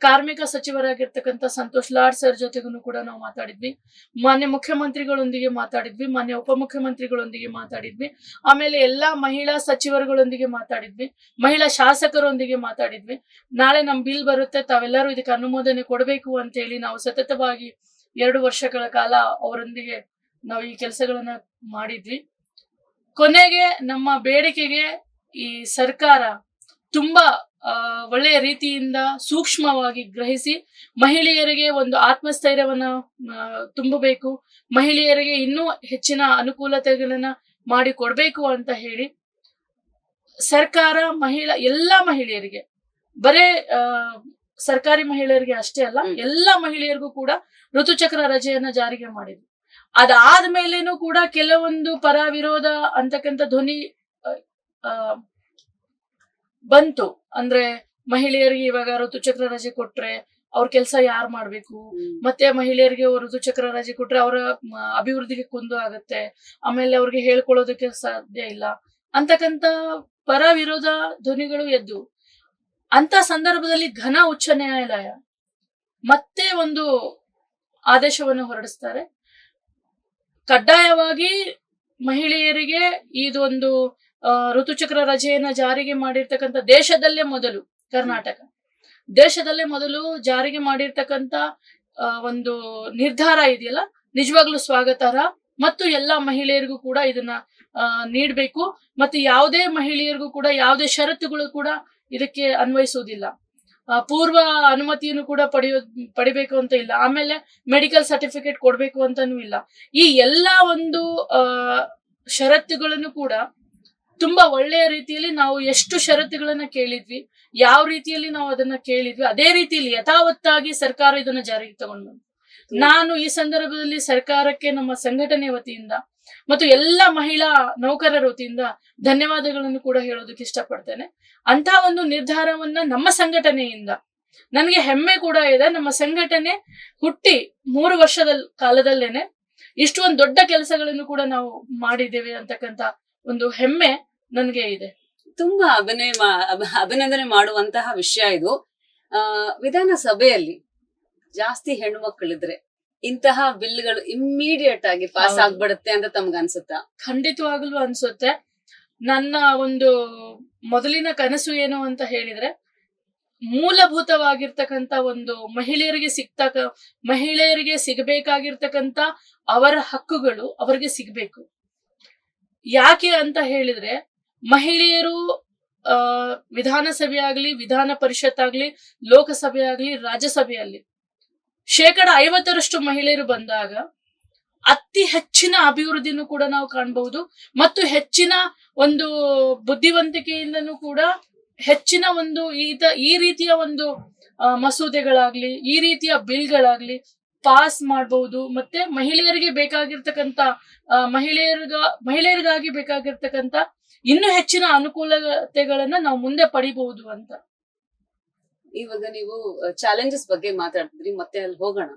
ಕಾರ್ಮಿಕ ಸಚಿವರಾಗಿರ್ತಕ್ಕಂಥ ಸಂತೋಷ್ ಲಾಡ್ ಸರ್ ಜೊತೆಗೂ ಕೂಡ ನಾವು ಮಾತಾಡಿದ್ವಿ. ಮಾನ್ಯ ಮುಖ್ಯಮಂತ್ರಿಗಳೊಂದಿಗೆ ಮಾತಾಡಿದ್ವಿ, ಮಾನ್ಯ ಉಪಮುಖ್ಯಮಂತ್ರಿಗಳೊಂದಿಗೆ ಮಾತಾಡಿದ್ವಿ. ಆಮೇಲೆ ಎಲ್ಲಾ ಮಹಿಳಾ ಸಚಿವರುಗಳೊಂದಿಗೆ ಮಾತಾಡಿದ್ವಿ, ಮಹಿಳಾ ಶಾಸಕರೊಂದಿಗೆ ಮಾತಾಡಿದ್ವಿ. ನಾಳೆ ನಮ್ ಬಿಲ್ ಬರುತ್ತೆ, ತಾವೆಲ್ಲರೂ ಇದಕ್ಕೆ ಅನುಮೋದನೆ ಕೊಡಬೇಕು ಅಂತ ಹೇಳಿ ನಾವು ಸತತವಾಗಿ 2 ವರ್ಷಗಳ ಕಾಲ ಅವರೊಂದಿಗೆ ನಾವು ಈ ಕೆಲಸಗಳನ್ನ ಮಾಡಿದ್ವಿ. ಕೊನೆಗೆ ನಮ್ಮ ಬೇಡಿಕೆಗೆ ಈ ಸರ್ಕಾರ ತುಂಬಾ ಒಳ್ಳೆಯ ರೀತಿಯಿಂದ ಸೂಕ್ಷ್ಮವಾಗಿ ಗ್ರಹಿಸಿ ಮಹಿಳೆಯರಿಗೆ ಒಂದು ಆತ್ಮಸ್ಥೈರ್ಯವನ್ನ ತುಂಬಬೇಕು, ಮಹಿಳೆಯರಿಗೆ ಇನ್ನೂ ಹೆಚ್ಚಿನ ಅನುಕೂಲತೆಗಳನ್ನ ಮಾಡಿ ಕೊಡ್ಬೇಕು ಅಂತ ಹೇಳಿ ಸರ್ಕಾರ ಎಲ್ಲಾ ಮಹಿಳೆಯರಿಗೆ, ಬರೇ ಸರ್ಕಾರಿ ಮಹಿಳೆಯರಿಗೆ ಅಷ್ಟೇ ಅಲ್ಲ, ಎಲ್ಲಾ ಮಹಿಳೆಯರಿಗೂ ಕೂಡ ಋತುಚಕ್ರ ರಜೆಯನ್ನ ಜಾರಿಗೆ ಮಾಡಿದ್ವಿ. ಅದಾದ್ಮೇಲೇನೂ ಕೂಡ ಕೆಲವೊಂದು ಪರ ವಿರೋಧ ಅಂತಕ್ಕಂಥ ಧ್ವನಿ ಬಂತು. ಅಂದ್ರೆ ಮಹಿಳೆಯರಿಗೆ ಇವಾಗ ಋತುಚಕ್ರ ರಜೆ ಕೊಟ್ರೆ ಅವ್ರ ಕೆಲಸ ಯಾರು ಮಾಡ್ಬೇಕು, ಮತ್ತೆ ಮಹಿಳೆಯರಿಗೆ ಋತುಚಕ್ರ ರಜೆ ಕೊಟ್ರೆ ಅವರ ಅಭಿವೃದ್ಧಿಗೆ ಕುಂದು ಆಗತ್ತೆ, ಆಮೇಲೆ ಅವ್ರಿಗೆ ಹೇಳ್ಕೊಳ್ಳೋದಕ್ಕೆ ಸಾಧ್ಯ ಇಲ್ಲ ಅಂತಕ್ಕಂತ ಪರ ವಿರೋಧ ಧ್ವನಿಗಳು ಎದ್ದು. ಅಂತ ಸಂದರ್ಭದಲ್ಲಿ ಘನ ಉಚ್ಚ ನ್ಯಾಯಾಲಯ ಮತ್ತೆ ಒಂದು ಆದೇಶವನ್ನು ಹೊರಡಿಸ್ತಾರೆ. ಕಡ್ಡಾಯವಾಗಿ ಮಹಿಳೆಯರಿಗೆ ಇದೊಂದು ಋತುಚಕ್ರ ರಜೆಯನ್ನ ಜಾರಿಗೆ ಮಾಡಿರ್ತಕ್ಕಂಥ ದೇಶದಲ್ಲೇ ಮೊದಲು, ಕರ್ನಾಟಕ ದೇಶದಲ್ಲೇ ಮೊದಲು ಜಾರಿಗೆ ಮಾಡಿರ್ತಕ್ಕಂಥ ಒಂದು ನಿರ್ಧಾರ ಇದೆಯಲ್ಲ, ನಿಜವಾಗ್ಲೂ ಸ್ವಾಗತಾರ್ಹ. ಮತ್ತು ಎಲ್ಲಾ ಮಹಿಳೆಯರಿಗೂ ಕೂಡ ಇದನ್ನ ನೀಡಬೇಕು. ಮತ್ತೆ ಯಾವುದೇ ಮಹಿಳೆಯರಿಗೂ ಕೂಡ ಯಾವುದೇ ಷರತ್ತುಗಳು ಕೂಡ ಇದಕ್ಕೆ ಅನ್ವಯಿಸುವುದಿಲ್ಲ. ಪೂರ್ವ ಅನುಮತಿಯನ್ನು ಕೂಡ ಪಡಿಬೇಕು ಅಂತ ಇಲ್ಲ, ಆಮೇಲೆ ಮೆಡಿಕಲ್ ಸರ್ಟಿಫಿಕೇಟ್ ಕೊಡ್ಬೇಕು ಅಂತಾನೂ ಇಲ್ಲ. ಈ ಎಲ್ಲಾ ಒಂದು ಷರತ್ತುಗಳನ್ನು ಕೂಡ ತುಂಬಾ ಒಳ್ಳೆಯ ರೀತಿಯಲ್ಲಿ ನಾವು ಎಷ್ಟು ಷರತ್ತುಗಳನ್ನ ಕೇಳಿದ್ವಿ, ಯಾವ ರೀತಿಯಲ್ಲಿ ನಾವು ಅದನ್ನ ಕೇಳಿದ್ವಿ, ಅದೇ ರೀತಿಯಲ್ಲಿ ಯಥಾವತ್ತಾಗಿ ಸರ್ಕಾರ ಇದನ್ನ ಜಾರಿಗೆ ತಗೊಂಡು ಬಂತು. ನಾನು ಈ ಸಂದರ್ಭದಲ್ಲಿ ಸರ್ಕಾರಕ್ಕೆ ನಮ್ಮ ಸಂಘಟನೆ ವತಿಯಿಂದ ಮತ್ತು ಎಲ್ಲ ಮಹಿಳಾ ನೌಕರರ ವತಿಯಿಂದ ಧನ್ಯವಾದಗಳನ್ನು ಕೂಡ ಹೇಳೋದಕ್ಕೆ ಇಷ್ಟಪಡ್ತೇನೆ. ಅಂತ ಒಂದು ನಿರ್ಧಾರವನ್ನ ನಮ್ಮ ಸಂಘಟನೆಯಿಂದ ನನಗೆ ಹೆಮ್ಮೆ ಕೂಡ ಇದೆ. ನಮ್ಮ ಸಂಘಟನೆ ಹುಟ್ಟಿ 3 ವರ್ಷದ ಕಾಲದಲ್ಲೇನೆ ಇಷ್ಟೊಂದು ದೊಡ್ಡ ಕೆಲಸಗಳನ್ನು ಕೂಡ ನಾವು ಮಾಡಿದ್ದೇವೆ ಅಂತಕ್ಕಂತ ಒಂದು ಹೆಮ್ಮೆ ನನಗೆ ಇದೆ. ತುಂಬಾ ಅಭಿನಂದನೆ ಮಾಡುವಂತಹ ವಿಷಯ ಇದು. ವಿಧಾನಸಭೆಯಲ್ಲಿ ಜಾಸ್ತಿ ಹೆಣ್ಣು ಮಕ್ಕಳಿದ್ರೆ ಇಂತಹ ಬಿಲ್ಗಳು ಇಮ್ಮಿಡಿಯೇಟ್ ಆಗಿ ಪಾಸ್ ಹೌದು. ಆಗ್ಬಿಡುತ್ತೆ ಅಂತ ತಮ್ಗೆ ಅನ್ಸುತ್ತಾ? ಖಂಡಿತವಾಗ್ಲೂ ಅನ್ಸುತ್ತೆ. ನನ್ನ ಒಂದು ಮೊದಲಿನ ಕನಸು ಏನು ಅಂತ ಹೇಳಿದ್ರೆ, ಮೂಲಭೂತವಾಗಿರ್ತಕ್ಕಂತ ಒಂದು ಮಹಿಳೆಯರಿಗೆ ಸಿಗಬೇಕಾಗಿರ್ತಕ್ಕಂತ ಅವರ ಹಕ್ಕುಗಳು ಅವರಿಗೆ ಸಿಗ್ಬೇಕು. ಯಾಕೆ ಅಂತ ಹೇಳಿದ್ರೆ, ಮಹಿಳೆಯರು ವಿಧಾನಸಭೆ ಆಗ್ಲಿ, ವಿಧಾನ ಪರಿಷತ್ ಆಗ್ಲಿ, ಲೋಕಸಭೆ ಆಗ್ಲಿ, ರಾಜ್ಯಸಭೆಯಲ್ಲಿ 50% ಮಹಿಳೆಯರು ಬಂದಾಗ ಅತಿ ಹೆಚ್ಚಿನ ಅಭಿವೃದ್ಧಿನೂ ಕೂಡ ನಾವು ಕಾಣಬಹುದು. ಮತ್ತು ಹೆಚ್ಚಿನ ಒಂದು ಬುದ್ಧಿವಂತಿಕೆಯಿಂದನೂ ಕೂಡ ಹೆಚ್ಚಿನ ಒಂದು ಈ ರೀತಿಯ ಒಂದು ಮಸೂದೆಗಳಾಗ್ಲಿ, ಈ ರೀತಿಯ ಬಿಲ್ಗಳಾಗ್ಲಿ ಪಾಸ್ ಮಾಡಬಹುದು. ಮತ್ತೆ ಮಹಿಳೆಯರಿಗೆ ಬೇಕಾಗಿರ್ತಕ್ಕಂತ ಮಹಿಳೆಯರಿಗಾಗಿ ಬೇಕಾಗಿರ್ತಕ್ಕಂತ ಇನ್ನೂ ಹೆಚ್ಚಿನ ಅನುಕೂಲತೆಗಳನ್ನ ನಾವು ಮುಂದೆ ಪಡಿಬಹುದು ಅಂತ. ಇವಾಗ ನೀವು ಚಾಲೆಂಜಸ್ ಬಗ್ಗೆ ಮಾತಾಡ್ತಿದ್ರಿ, ಮತ್ತೆ ಅಲ್ಲಿ ಹೋಗೋಣ.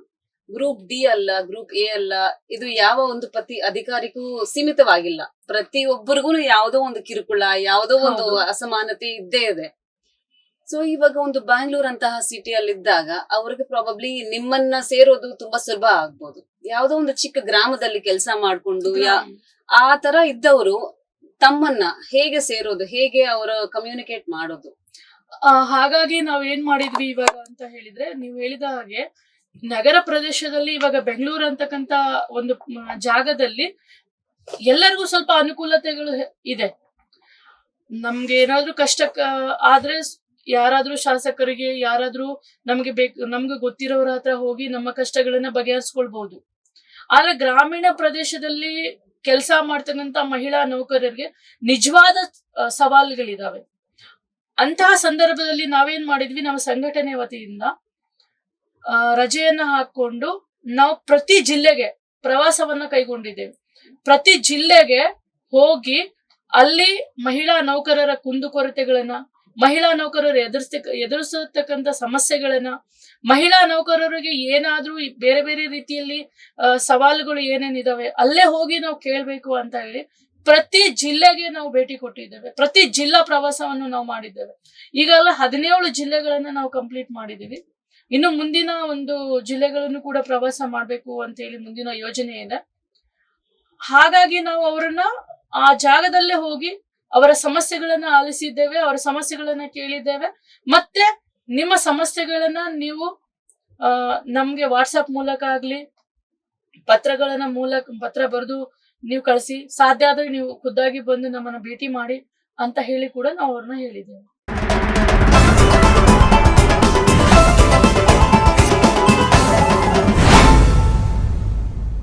ಗ್ರೂಪ್ ಡಿ ಅಲ್ಲ, ಗ್ರೂಪ್ ಎ ಅಲ್ಲ, ಇದು ಯಾವ ಒಂದು ಪ್ರತಿ ಅಧಿಕಾರಿಗೂ ಸೀಮಿತವಾಗಿಲ್ಲ. ಪ್ರತಿಯೊಬ್ಬರಿಗೂ ಯಾವುದೋ ಒಂದು ಕಿರುಕುಳ, ಯಾವುದೋ ಒಂದು ಹೌದು. ಅಸಮಾನತೆ ಇದ್ದೇ ಇದೆ. ಸೊ ಇವಾಗ ಒಂದು ಬ್ಯಾಂಗ್ಳೂರ್ ಅಂತಹ ಸಿಟಿಯಲ್ಲಿ ಇದ್ದಾಗ ಅವ್ರಿಗೆ ಪ್ರಾಬಬ್ಲಿ ನಿಮ್ಮನ್ನ ಸೇರೋದು ತುಂಬಾ ಸುಲಭ ಆಗ್ಬೋದು. ಯಾವುದೋ ಒಂದು ಚಿಕ್ಕ ಗ್ರಾಮದಲ್ಲಿ ಕೆಲಸ ಮಾಡ್ಕೊಂಡು ಆ ತರ ಇದ್ದವರು ತಮ್ಮನ್ನ ಹೇಗೆ ಸೇರೋದು, ಹೇಗೆ ಅವರ ಕಮ್ಯುನಿಕೇಟ್ ಮಾಡೋದು? ಹಾಗಾಗಿ ನಾವ್ ಏನ್ ಮಾಡಿದ್ವಿ ಇವಾಗ ಅಂತ ಹೇಳಿದ್ರೆ, ನೀವು ಹೇಳಿದ ಹಾಗೆ ನಗರ ಪ್ರದೇಶದಲ್ಲಿ ಇವಾಗ ಬೆಂಗಳೂರು ಅಂತಕ್ಕಂತ ಒಂದು ಜಾಗದಲ್ಲಿ ಎಲ್ಲರಿಗೂ ಸ್ವಲ್ಪ ಅನುಕೂಲತೆಗಳು ಇದೆ. ನಮ್ಗೆ ಏನಾದ್ರೂ ಕಷ್ಟ ಆದ್ರೆ ಯಾರಾದ್ರೂ ಶಾಸಕರಿಗೆ, ಯಾರಾದ್ರೂ ನಮ್ಗೆ ಗೊತ್ತಿರೋರ ಹತ್ರ ಹೋಗಿ ನಮ್ಮ ಕಷ್ಟಗಳನ್ನ ಬಗೆಹರಿಸ್ಕೊಳ್ಬಹುದು. ಆದ್ರೆ ಗ್ರಾಮೀಣ ಪ್ರದೇಶದಲ್ಲಿ ಕೆಲಸ ಮಾಡ್ತಕ್ಕಂತ ಮಹಿಳಾ ನೌಕರರಿಗೆ ನಿಜವಾದ ಸವಾಲುಗಳಿದಾವೆ. ಅಂತಹ ಸಂದರ್ಭದಲ್ಲಿ ನಾವೇನ್ ಮಾಡಿದ್ವಿ, ನಮ್ಮ ಸಂಘಟನೆ ವತಿಯಿಂದ ರಜೆಯನ್ನ ಹಾಕೊಂಡು ನಾವು ಪ್ರತಿ ಜಿಲ್ಲೆಗೆ ಪ್ರವಾಸವನ್ನ ಕೈಗೊಂಡಿದ್ದೇವೆ. ಪ್ರತಿ ಜಿಲ್ಲೆಗೆ ಹೋಗಿ ಅಲ್ಲಿ ಮಹಿಳಾ ನೌಕರರ ಕುಂದುಕೊರತೆಗಳನ್ನ, ಮಹಿಳಾ ನೌಕರರು ಎದುರಿಸತಕ್ಕಂತ ಸಮಸ್ಯೆಗಳನ್ನ, ಮಹಿಳಾ ನೌಕರರಿಗೆ ಏನಾದ್ರೂ ಬೇರೆ ಬೇರೆ ರೀತಿಯಲ್ಲಿ ಸವಾಲುಗಳು ಏನೇನಿದಾವೆ ಅಲ್ಲೇ ಹೋಗಿ ನಾವು ಕೇಳ್ಬೇಕು ಅಂತ ಹೇಳಿ ಪ್ರತಿ ಜಿಲ್ಲೆಗೆ ನಾವು ಭೇಟಿ ಕೊಟ್ಟಿದ್ದೇವೆ. ಪ್ರತಿ ಜಿಲ್ಲಾ ಪ್ರವಾಸವನ್ನು ನಾವು ಮಾಡಿದ್ದೇವೆ. ಈಗಲ್ಲ 17 ಜಿಲ್ಲೆಗಳನ್ನ ನಾವು ಕಂಪ್ಲೀಟ್ ಮಾಡಿದೀವಿ. ಇನ್ನು ಮುಂದಿನ ಒಂದು ಜಿಲ್ಲೆಗಳನ್ನು ಕೂಡ ಪ್ರವಾಸ ಮಾಡ್ಬೇಕು ಅಂತ ಹೇಳಿ ಮುಂದಿನ ಯೋಜನೆ ಇದೆ. ಹಾಗಾಗಿ ನಾವು ಅವರನ್ನ ಆ ಜಾಗದಲ್ಲೇ ಹೋಗಿ ಅವರ ಸಮಸ್ಯೆಗಳನ್ನ ಆಲಿಸಿದ್ದೇವೆ, ಅವರ ಸಮಸ್ಯೆಗಳನ್ನ ಕೇಳಿದ್ದೇವೆ. ಮತ್ತೆ ನಿಮ್ಮ ಸಮಸ್ಯೆಗಳನ್ನ ನೀವು ನಮ್ಗೆ ವಾಟ್ಸಪ್ ಮೂಲಕ ಆಗ್ಲಿ, ಪತ್ರ ಬರೆದು ನೀವು ಕಳಿಸಿ, ಸಾಧ್ಯ ಆದ್ರೆ ನೀವು ಖುದ್ದಾಗಿ ಬಂದು ನಮ್ಮನ್ನ ಭೇಟಿ ಮಾಡಿ ಅಂತ ಹೇಳಿ ಕೂಡ ನಾವು ಅವ್ರನ್ನ ಹೇಳಿದ್ದೇವೆ.